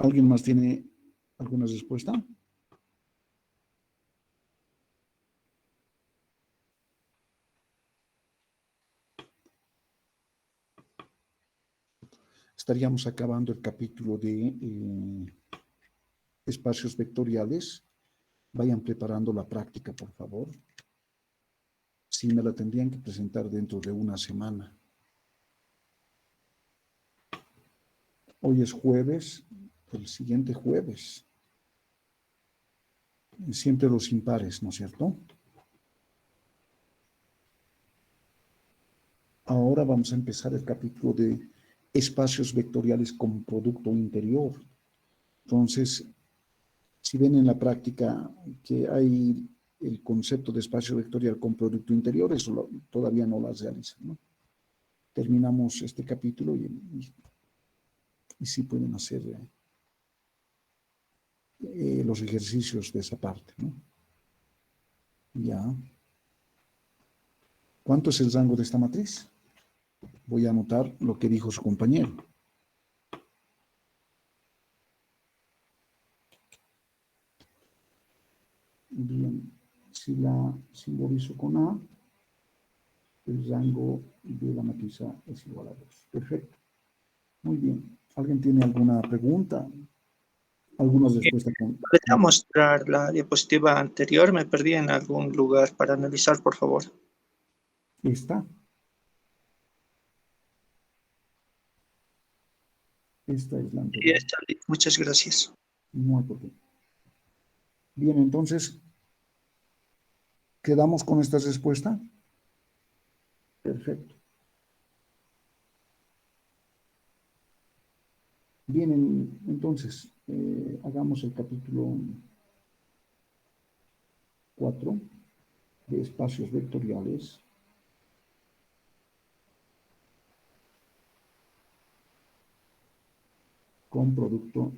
¿Alguien más tiene alguna respuesta? Estaríamos acabando el capítulo de espacios vectoriales. Vayan preparando la práctica, por favor. Sí, me la tendrían que presentar dentro de una semana. Hoy es jueves, el siguiente jueves. Siempre los impares, ¿no es cierto? Ahora vamos a empezar el capítulo de espacios vectoriales con producto interior. Entonces, si ven en la práctica que hay el concepto de espacio vectorial con producto interior, eso todavía no lo realizan, ¿no? Terminamos este capítulo y sí pueden hacer los ejercicios de esa parte, ¿no? Ya. ¿Cuánto es el rango de esta matriz? Voy a anotar lo que dijo su compañero. Bien, si la simbolizo con A, el rango de la matriz A es igual a 2. Perfecto. Muy bien. ¿Alguien tiene alguna pregunta? ¿Alguna respuesta ¿Podría mostrar la diapositiva anterior? Me perdí en algún lugar para analizar, por favor. esta? Esta es la Sí, anterior. está bien. Muchas gracias. No hay por qué. Bien, entonces, ¿quedamos con esta respuesta? Perfecto. Bien, entonces, hagamos el capítulo 4 de espacios vectoriales. Con producto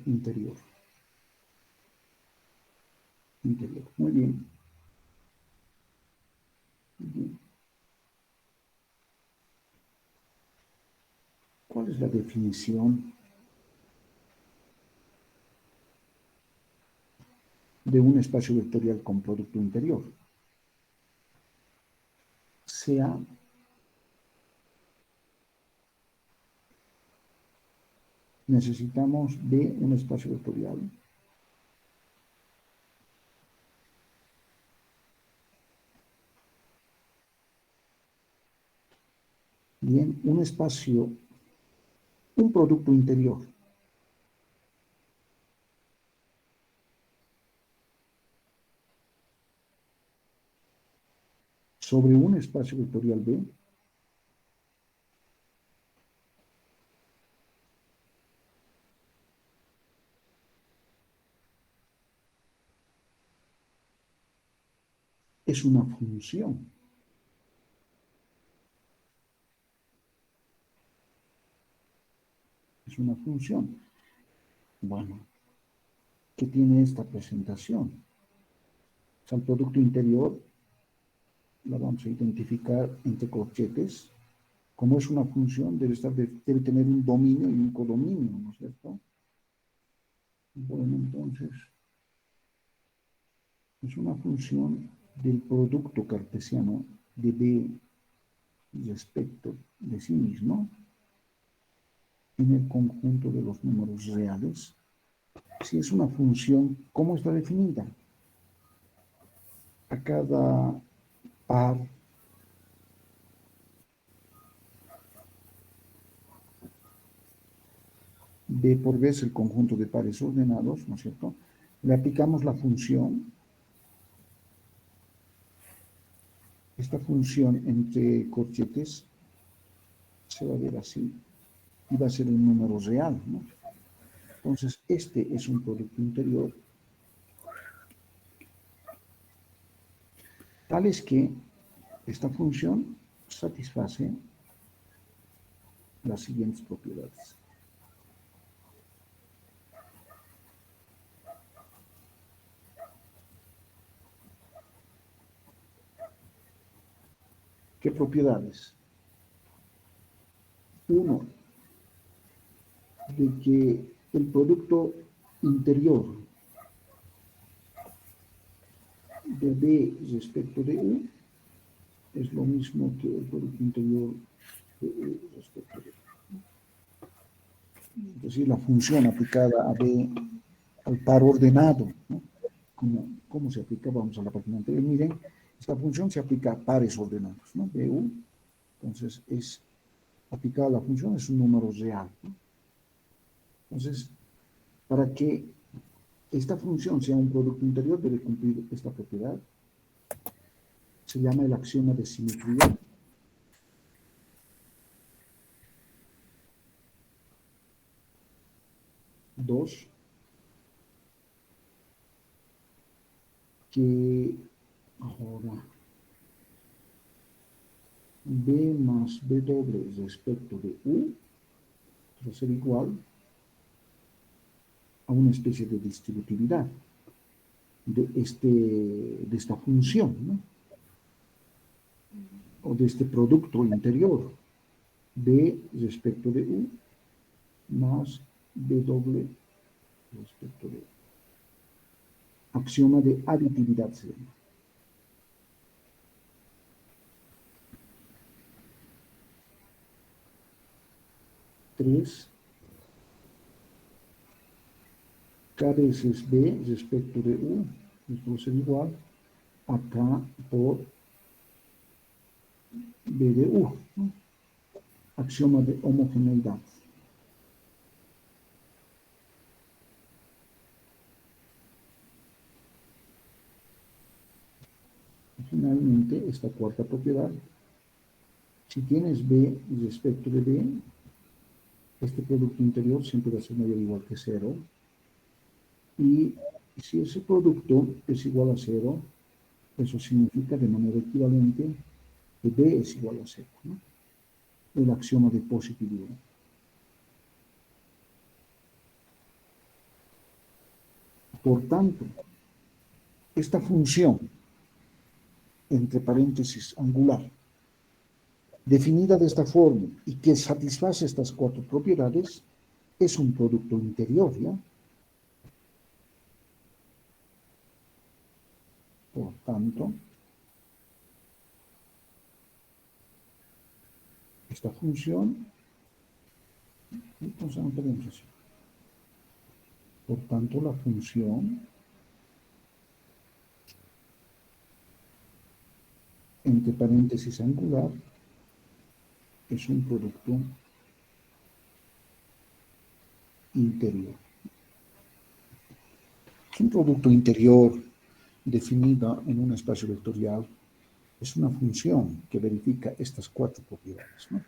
interior. Muy bien. Bien. ¿Cuál es la definición de un espacio vectorial con producto interior? Sea necesitamos de un espacio vectorial bien, un espacio, un producto interior sobre un espacio vectorial B es una función. es una función. Bueno, ¿qué tiene esta presentación? O sea, el producto interior la vamos a identificar entre corchetes. Como es una función, debe tener un dominio y un codominio, ¿no es cierto? Bueno, entonces, es una función del producto cartesiano de B respecto de sí mismo en el conjunto de los números reales. Si es una función, ¿cómo está definida? A cada par B por B es el conjunto de pares ordenados, ¿no es cierto? Le aplicamos la función. Esta función entre corchetes se va a ver así y va a ser un número real, ¿no? Entonces, este es un producto interior tal es que esta función satisface las siguientes propiedades. ¿Qué propiedades? Uno, de que el producto interior de B respecto de U es lo mismo que el producto interior de U respecto de U. Es decir, la función aplicada a B al par ordenado, ¿no? ¿Cómo se aplica? Vamos a la página anterior. Miren, esta función se aplica a pares ordenados, ¿no? De U. Entonces, es aplicada la función, es un número real, ¿no? Entonces, para que esta función sea un producto interior, debe cumplir esta propiedad. Se llama el axioma de simetría. Dos, que ahora B más B doble respecto de U va a ser igual a una especie de distributividad de esta función, ¿no? O de este producto interior, B respecto de U más B doble respecto de U. Axioma de aditividad se llama. Tres, K veces B respecto de U, esto va a ser igual a K por B de U, ¿no? Axioma de homogeneidad. Y finalmente, esta cuarta propiedad, si tienes B respecto de B, este producto interior siempre va a ser mayor o igual que 0. Y si ese producto es igual a 0, eso significa de manera equivalente que B es igual a 0, ¿no? El axioma de positividad. Por tanto, esta función, entre paréntesis angular, definida de esta forma y que satisface estas cuatro propiedades, es un producto interior, ¿ya? Por tanto, esta función, entonces no tenemos así. Por tanto, la función entre paréntesis angular es un producto interior. Es un producto interior definida en un espacio vectorial. Es una función que verifica estas cuatro propiedades, ¿no?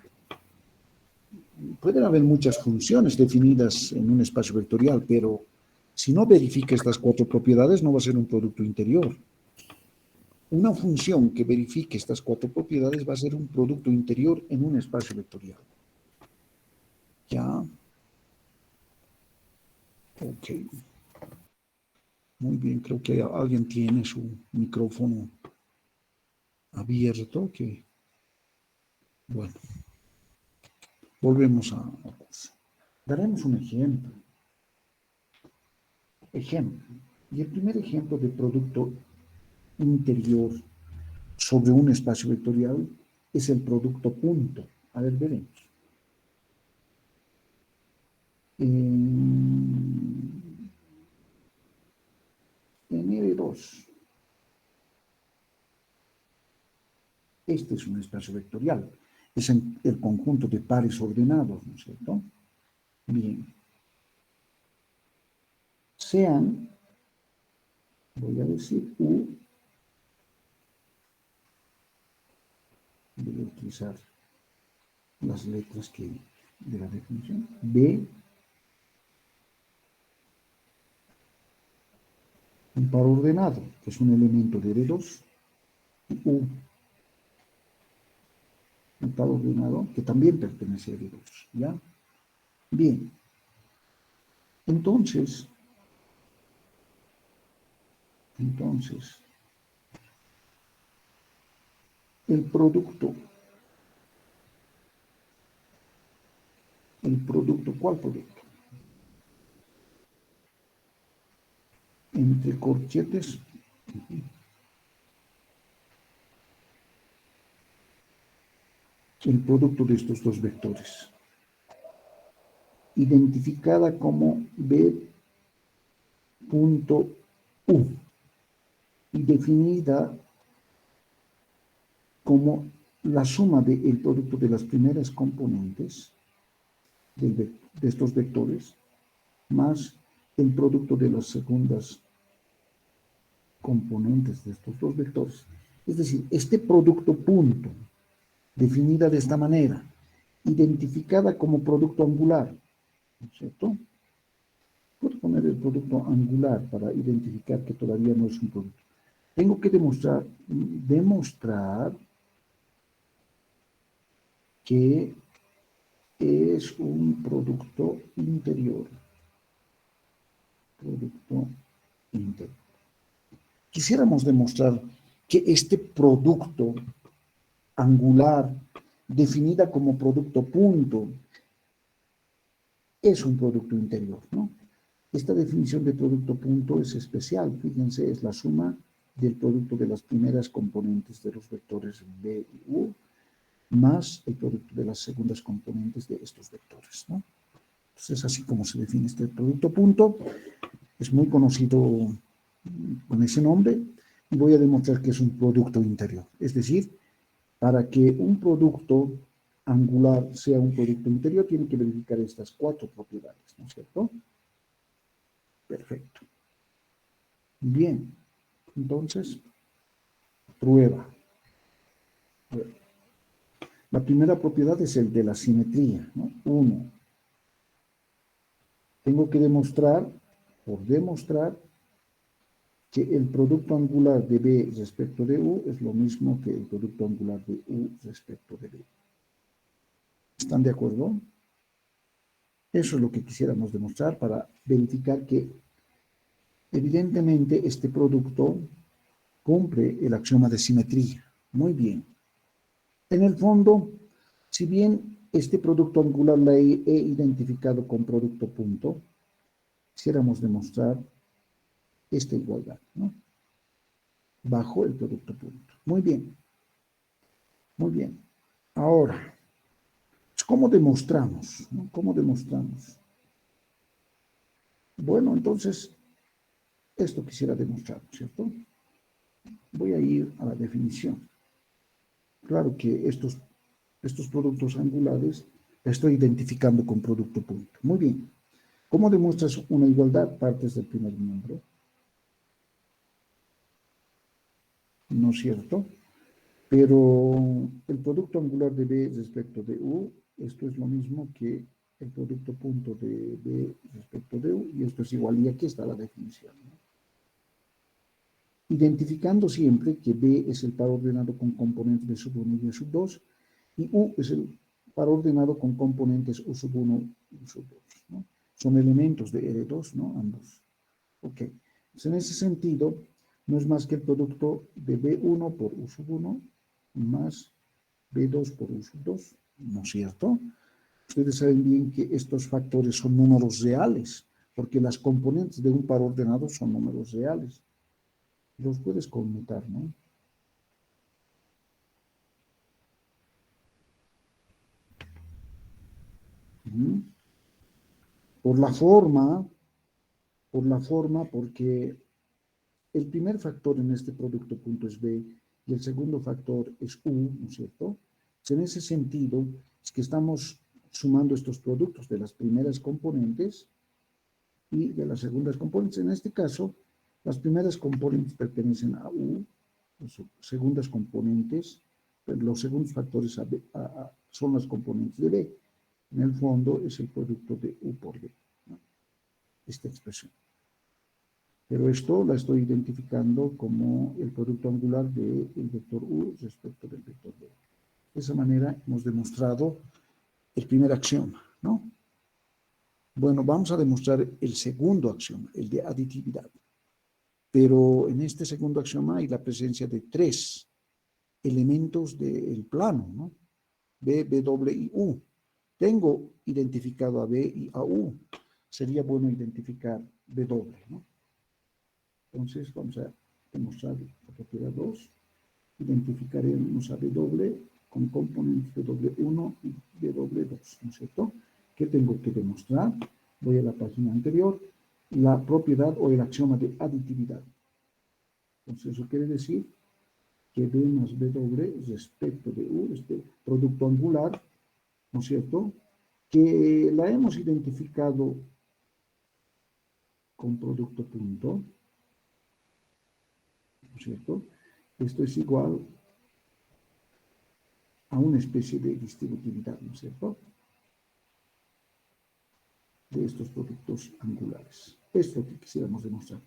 Pueden haber muchas funciones definidas en un espacio vectorial, pero si no verifica estas cuatro propiedades, no va a ser un producto interior. Una función que verifique estas cuatro propiedades va a ser un producto interior en un espacio vectorial. ¿Ya? Ok. Muy bien, creo que alguien tiene su micrófono abierto. Que, bueno, volvemos a cosa. Daremos un ejemplo. Ejemplo. Y el primer ejemplo de producto interior sobre un espacio vectorial es el producto punto. A ver, veremos. En L2, este es un espacio vectorial. Es el conjunto de pares ordenados, ¿no es cierto? Bien. Sean, voy a decir U, voy a utilizar las letras de la definición, B, un par ordenado, que es un elemento de R2, y U, un par ordenado, que también pertenece a R2, ¿ya? Bien. Entonces, el producto, ¿cuál producto? Entre corchetes, el producto de estos dos vectores, identificada como B punto U y definida como la suma del producto de las primeras componentes de estos vectores más el producto de las segundas componentes de estos dos vectores. Es decir, este producto punto, definida de esta manera, identificada como producto angular, ¿no es cierto? Puedo poner el producto angular para identificar que todavía no es un producto. Tengo que demostrar que es un producto interior. Producto interior. Quisiéramos demostrar que este producto angular, definida como producto punto, es un producto interior, ¿no? Esta definición de producto punto es especial, fíjense, es la suma del producto de las primeras componentes de los vectores B y U, más el producto de las segundas componentes de estos vectores, ¿no? Entonces, así como se define este producto punto, es muy conocido con ese nombre, y voy a demostrar que es un producto interior. Es decir, para que un producto angular sea un producto interior, tiene que verificar estas cuatro propiedades, ¿no es cierto? Perfecto. Bien, entonces, prueba. La primera propiedad es el de la simetría, ¿no? 1. Tengo que demostrar, por demostrar, que el producto angular de B respecto de U es lo mismo que el producto angular de U respecto de B. ¿Están de acuerdo? Eso es lo que quisiéramos demostrar para verificar que evidentemente este producto cumple el axioma de simetría. Muy bien. En el fondo, si bien este producto angular la he identificado con producto punto, quisiéramos demostrar esta igualdad, ¿no? Bajo el producto punto. Muy bien. Muy bien. Ahora, ¿cómo demostramos? ¿No? ¿Cómo demostramos? Bueno, entonces, esto quisiera demostrar, ¿cierto? Voy a ir a la definición. Claro que estos productos angulares la estoy identificando con producto punto. Muy bien. ¿Cómo demuestras una igualdad? Partes del primer miembro. ¿No es cierto? Pero el producto angular de B respecto de U, esto es lo mismo que el producto punto de B respecto de U, y esto es igual, y aquí está la definición, ¿no? Identificando siempre que B es el par ordenado con componentes de sub 1 y de sub 2, y U es el par ordenado con componentes U sub 1 y U sub 2, ¿no? Son elementos de R2, ¿no? Ambos. Ok. Pues en ese sentido, no es más que el producto de B1 por U sub 1 más B2 por U sub 2, ¿no es cierto? Ustedes saben bien que estos factores son números reales, porque las componentes de un par ordenado son números reales. Los puedes conmutar, ¿no? Ujú. Por la forma, porque el primer factor en este producto punto es B y el segundo factor es U, ¿no es cierto? Pues en ese sentido, es que estamos sumando estos productos de las primeras componentes y de las segundas componentes. En este caso, las primeras componentes pertenecen a U, las segundas componentes, los segundos factores son las componentes de B. En el fondo es el producto de U por B, ¿no? Esta expresión. Pero esto la estoy identificando como el producto angular del vector U respecto del vector B. De esa manera hemos demostrado el primer axioma, ¿no? Bueno, vamos a demostrar el segundo axioma, el de aditividad. Pero en este segundo axioma hay la presencia de tres elementos del plano, ¿no? B, W y U. Tengo identificado a B y a U. Sería bueno identificar W, ¿no? Entonces vamos a demostrar la propiedad 2. Identificaremos a W con componentes W1 y W2, ¿no es cierto? ¿Qué tengo que demostrar? Voy a la página anterior. La propiedad o el axioma de aditividad. Entonces eso quiere decir que B más W respecto de U, este producto angular, ¿no es cierto? Que la hemos identificado con producto punto, ¿no es cierto? Esto es igual a una especie de distributividad, ¿no es cierto? De estos productos angulares. Esto que quisiéramos demostrar.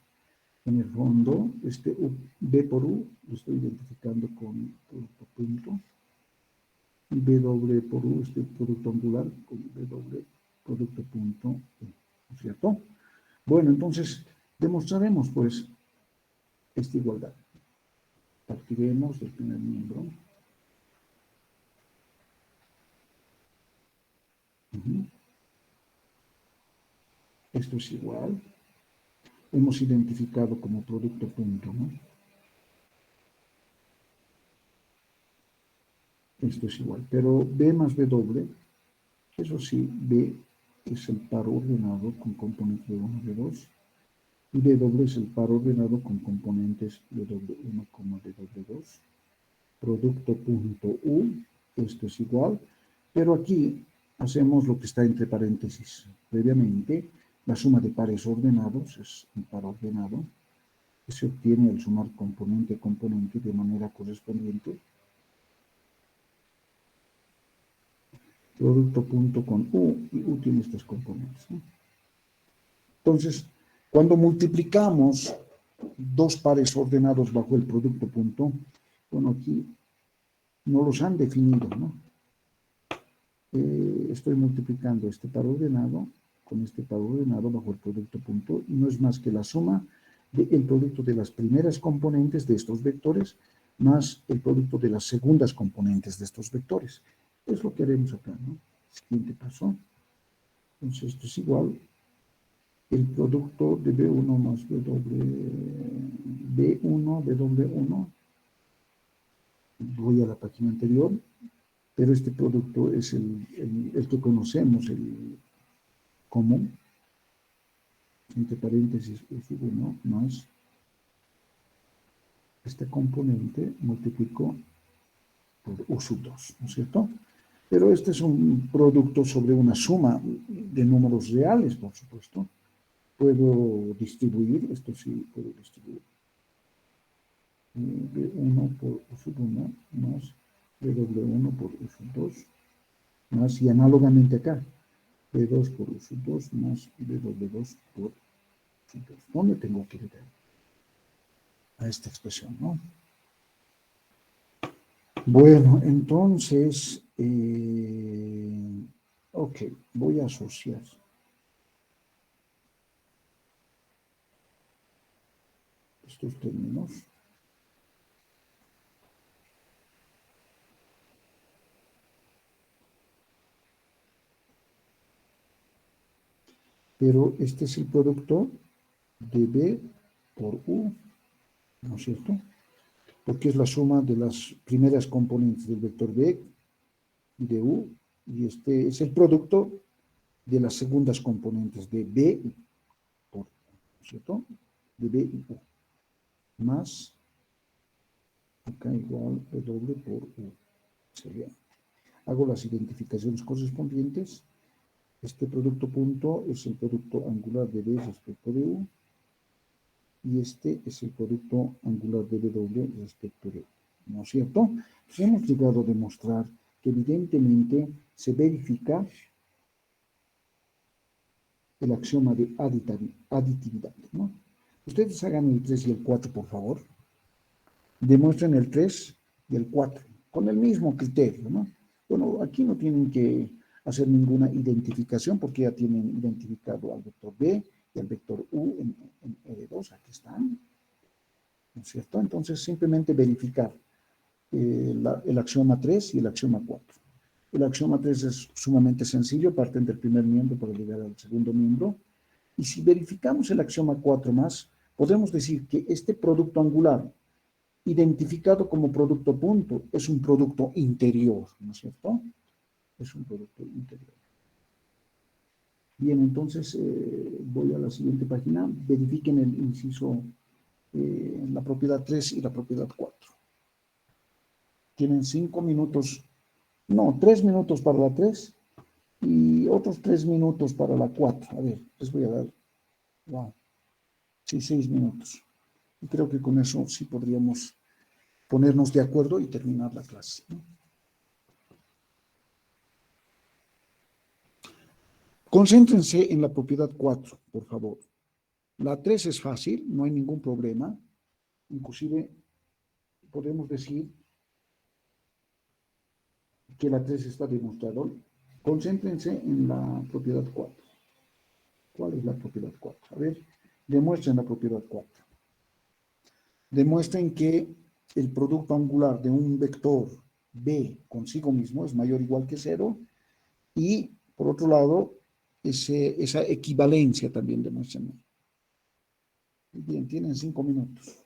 En el fondo, este B por U lo estoy identificando con producto punto. Y W por U, este producto angular, con W producto punto U, ¿no es cierto? Bueno, entonces demostraremos pues esta igualdad. Partiremos del primer miembro. Esto es igual. Hemos identificado como producto punto, ¿no? Esto es igual. Pero B más W, eso sí, B es el par ordenado con componentes de 1 de 2. Y W es el par ordenado con componentes de W1, de W2. Producto punto U, esto es igual. Pero aquí hacemos lo que está entre paréntesis. Previamente, la suma de pares ordenados es un par ordenado que se obtiene al sumar componente a componente de manera correspondiente. Producto punto con U, y U tiene estos componentes, ¿no? Entonces, cuando multiplicamos dos pares ordenados bajo el producto punto, bueno, aquí no los han definido, ¿no? Estoy multiplicando este par ordenado con este par ordenado bajo el producto punto, y no es más que la suma del producto de las primeras componentes de estos vectores más el producto de las segundas componentes de estos vectores. Es lo que haremos acá, ¿no? Siguiente paso. Entonces, esto es igual el producto de B1 más B1, W1. Voy a la página anterior, pero este producto es el que conocemos, el común, entre paréntesis U1 más este componente multiplico por U sub 2, ¿no es cierto? Pero este es un producto sobre una suma de números reales, por supuesto. Puedo distribuir, esto sí puedo distribuir. B1 por U sub 1 más BW1 por U sub 2 más, y análogamente acá, B2 por U sub 2 más BW2 por U sub 2. ¿Dónde tengo que ir a esta expresión, no? Bueno, entonces, ok, voy a asociar. estos términos. Pero este es el producto de B por U, ¿no es cierto? Porque es la suma de las primeras componentes del vector B y de U, y este es el producto de las segundas componentes de B por U, ¿no es cierto? De B y U, más acá igual W por U. Sería. Hago las identificaciones correspondientes. Este producto punto es el producto angular de B respecto de U, y este es el producto angular de W respecto de U, ¿no es cierto? Entonces hemos llegado a demostrar que evidentemente se verifica el axioma de aditividad, ¿no? Ustedes hagan el 3 y el 4, por favor. Demuestren el 3 y el 4, con el mismo criterio, ¿no? Bueno, aquí no tienen que hacer ninguna identificación porque ya tienen identificado al vector B y al vector U en R2, aquí están, ¿no es cierto? Entonces, simplemente verificar el axioma 3 y el axioma 4. El axioma 3 es sumamente sencillo, parten del primer miembro para llegar al segundo miembro. Y si verificamos el axioma 4 más, podemos decir que este producto angular, identificado como producto punto, es un producto interior, ¿no es cierto? Es un producto interior. Bien, entonces voy a la siguiente página. Verifiquen el inciso, la propiedad 3 y la propiedad 4. Tienen 5 minutos, no, 3 minutos para la 3 y otros 3 minutos para la 4. A ver, les voy a dar, wow, sí, 6 minutos. Y creo que con eso sí podríamos ponernos de acuerdo y terminar la clase, ¿no? Concéntrense en la propiedad 4, por favor. La 3 es fácil, no hay ningún problema. Inclusive podemos decir que la 3 está demostrado. Concéntrense en la propiedad 4. ¿Cuál es la propiedad 4? A ver, demuestren la propiedad 4. Demuestren que el producto angular de un vector B consigo mismo es mayor o igual que 0 y, por otro lado, esa equivalencia también demuestren. Bien, tienen 5 minutos.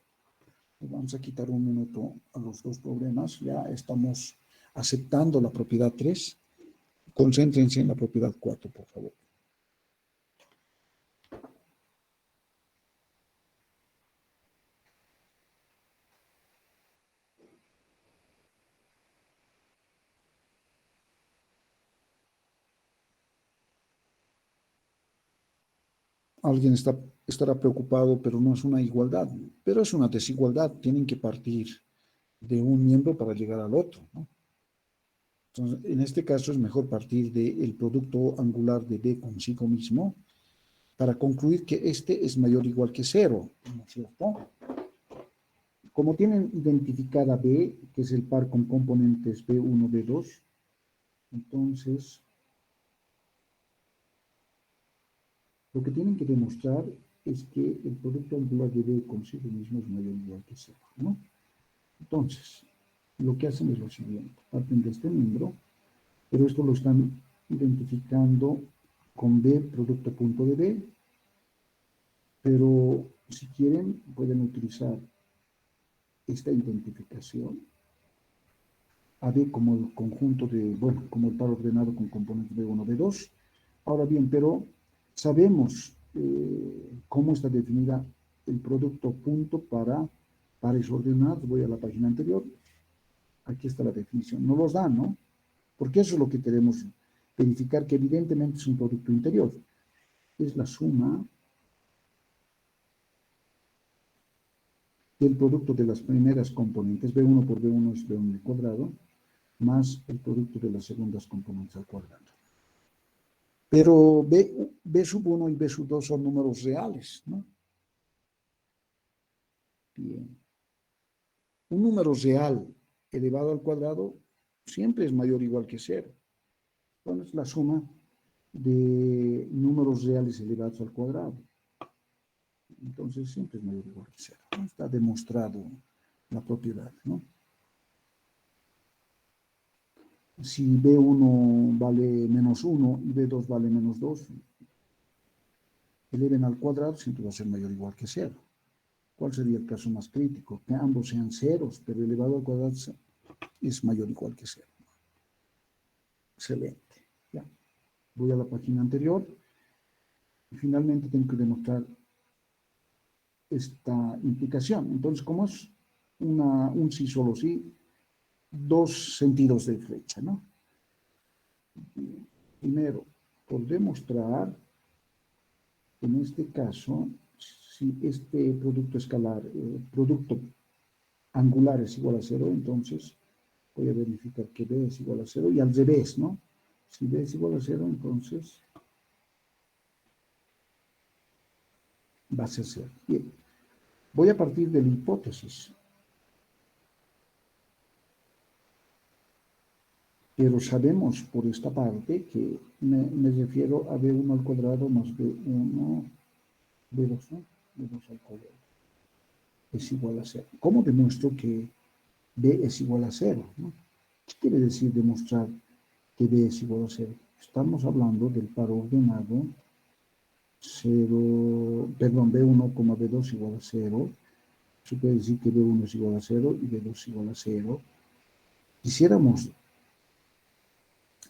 Vamos a quitar un minuto a los dos problemas. Ya estamos aceptando la propiedad 3. Concéntrense en la propiedad 4, por favor. Alguien estará preocupado, pero no es una igualdad, pero es una desigualdad. Tienen que partir de un miembro para llegar al otro, ¿no? Entonces, en este caso es mejor partir del producto angular de B consigo mismo para concluir que este es mayor o igual que 0, ¿no es cierto? Como tienen identificada B, que es el par con componentes B1, B2, entonces lo que tienen que demostrar es que el producto angular de B consigo mismo es mayor o igual que 0, ¿no? Entonces, lo que hacen es lo siguiente. Parten de este miembro, pero esto lo están identificando con B, producto punto de B, pero si quieren pueden utilizar esta identificación a B como el conjunto de, bueno, como el par ordenado con componentes B1, B2. Ahora bien, pero sabemos cómo está definida el producto punto para pares ordenados. Voy a la página anterior. Aquí está la definición. No los dan, ¿no? Porque eso es lo que queremos verificar, que evidentemente es un producto interior. Es la suma del producto de las primeras componentes. B1 por B1 es B1 al cuadrado, más el producto de las segundas componentes al cuadrado. Pero B sub 1 y B sub 2 son números reales, ¿no? Bien. Un número real elevado al cuadrado siempre es mayor o igual que 0. Bueno, es la suma de números reales elevados al cuadrado. Entonces siempre es mayor o igual que 0. ¿No? Está demostrado la propiedad, ¿no? Si B1 vale menos 1 y B2 vale menos 2, eleven al cuadrado siempre va a ser mayor o igual que 0. ¿Cuál sería el caso más crítico? Que ambos sean ceros, pero elevado al cuadrado es mayor o igual que 0. Excelente. Ya. Voy a la página anterior. Y finalmente tengo que demostrar esta implicación. Entonces, como es un sí solo sí, dos sentidos de flecha, ¿no? Primero, por demostrar, en este caso, si este producto escalar, producto angular es igual a 0, entonces voy a verificar que B es igual a 0 y al revés, ¿no? Si B es igual a 0, entonces va a ser 0. Bien, voy a partir de la hipótesis. Pero sabemos por esta parte que me refiero a B1 al cuadrado más B1, B2, ¿no? B2 al cuadrado es igual a 0. ¿Cómo demuestro que B es igual a 0? ¿No? ¿Qué quiere decir demostrar que B es igual a 0? Estamos hablando del par ordenado 0, perdón, B1, B2 igual a 0. Eso quiere decir que B1 es igual a 0 y B2 es igual a 0. Quisiéramos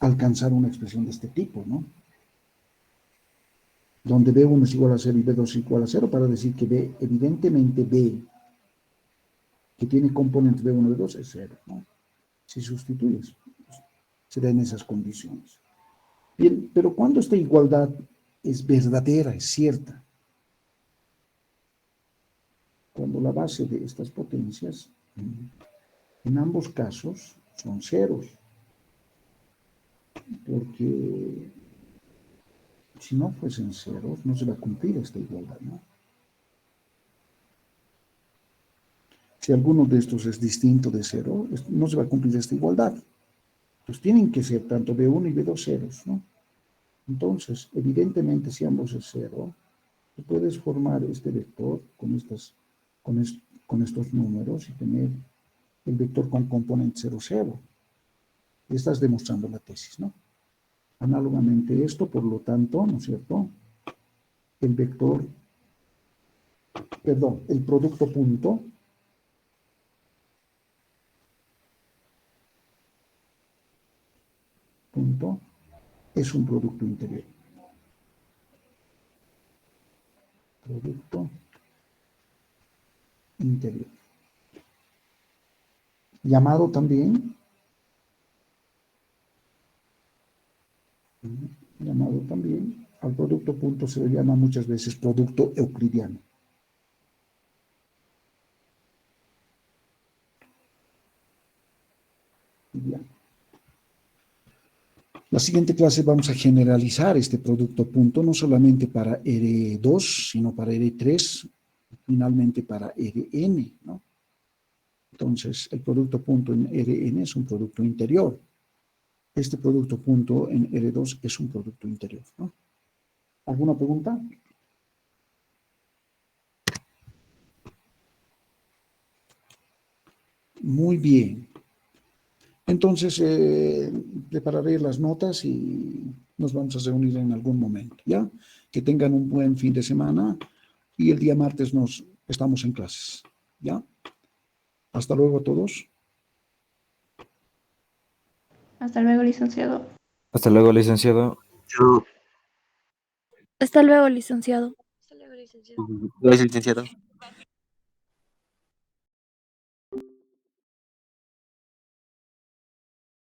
alcanzar una expresión de este tipo, ¿no? Donde B1 es igual a 0 y B2 es igual a 0, para decir que B, evidentemente B, que tiene componente B1 y B2, es 0, ¿no? Si sustituyes, pues, se da en esas condiciones. Bien, pero cuando esta igualdad es verdadera, es cierta, cuando la base de estas potencias, en ambos casos, son ceros, porque si no fuesen ceros, no se va a cumplir esta igualdad, ¿no? Si alguno de estos es distinto de 0, no se va a cumplir esta igualdad. Pues tienen que ser tanto B1 y B2 ceros, ¿no? Entonces, evidentemente, si ambos es 0, tú puedes formar este vector con estos números y tener el vector con componente 0, 0. Y estás demostrando la tesis, ¿no? Análogamente esto, por lo tanto, ¿no es cierto? El vector, perdón, el producto punto es un producto interior. Producto interior. Llamado también al producto punto se le llama muchas veces producto euclidiano. Bien. La siguiente clase vamos a generalizar este producto punto, no solamente para R2, sino para R3, finalmente para Rn, ¿no? Entonces, el producto punto en Rn es un producto interior. Este producto punto en R2 es un producto interior, ¿no? ¿Alguna pregunta? Muy bien. Entonces, prepararé las notas y nos vamos a reunir en algún momento, ¿ya? Que tengan un buen fin de semana y el día martes estamos en clases, ¿ya? Hasta luego a todos. Hasta luego, licenciado. Hasta luego, licenciado. Hasta luego, licenciado. Gracias, licenciado.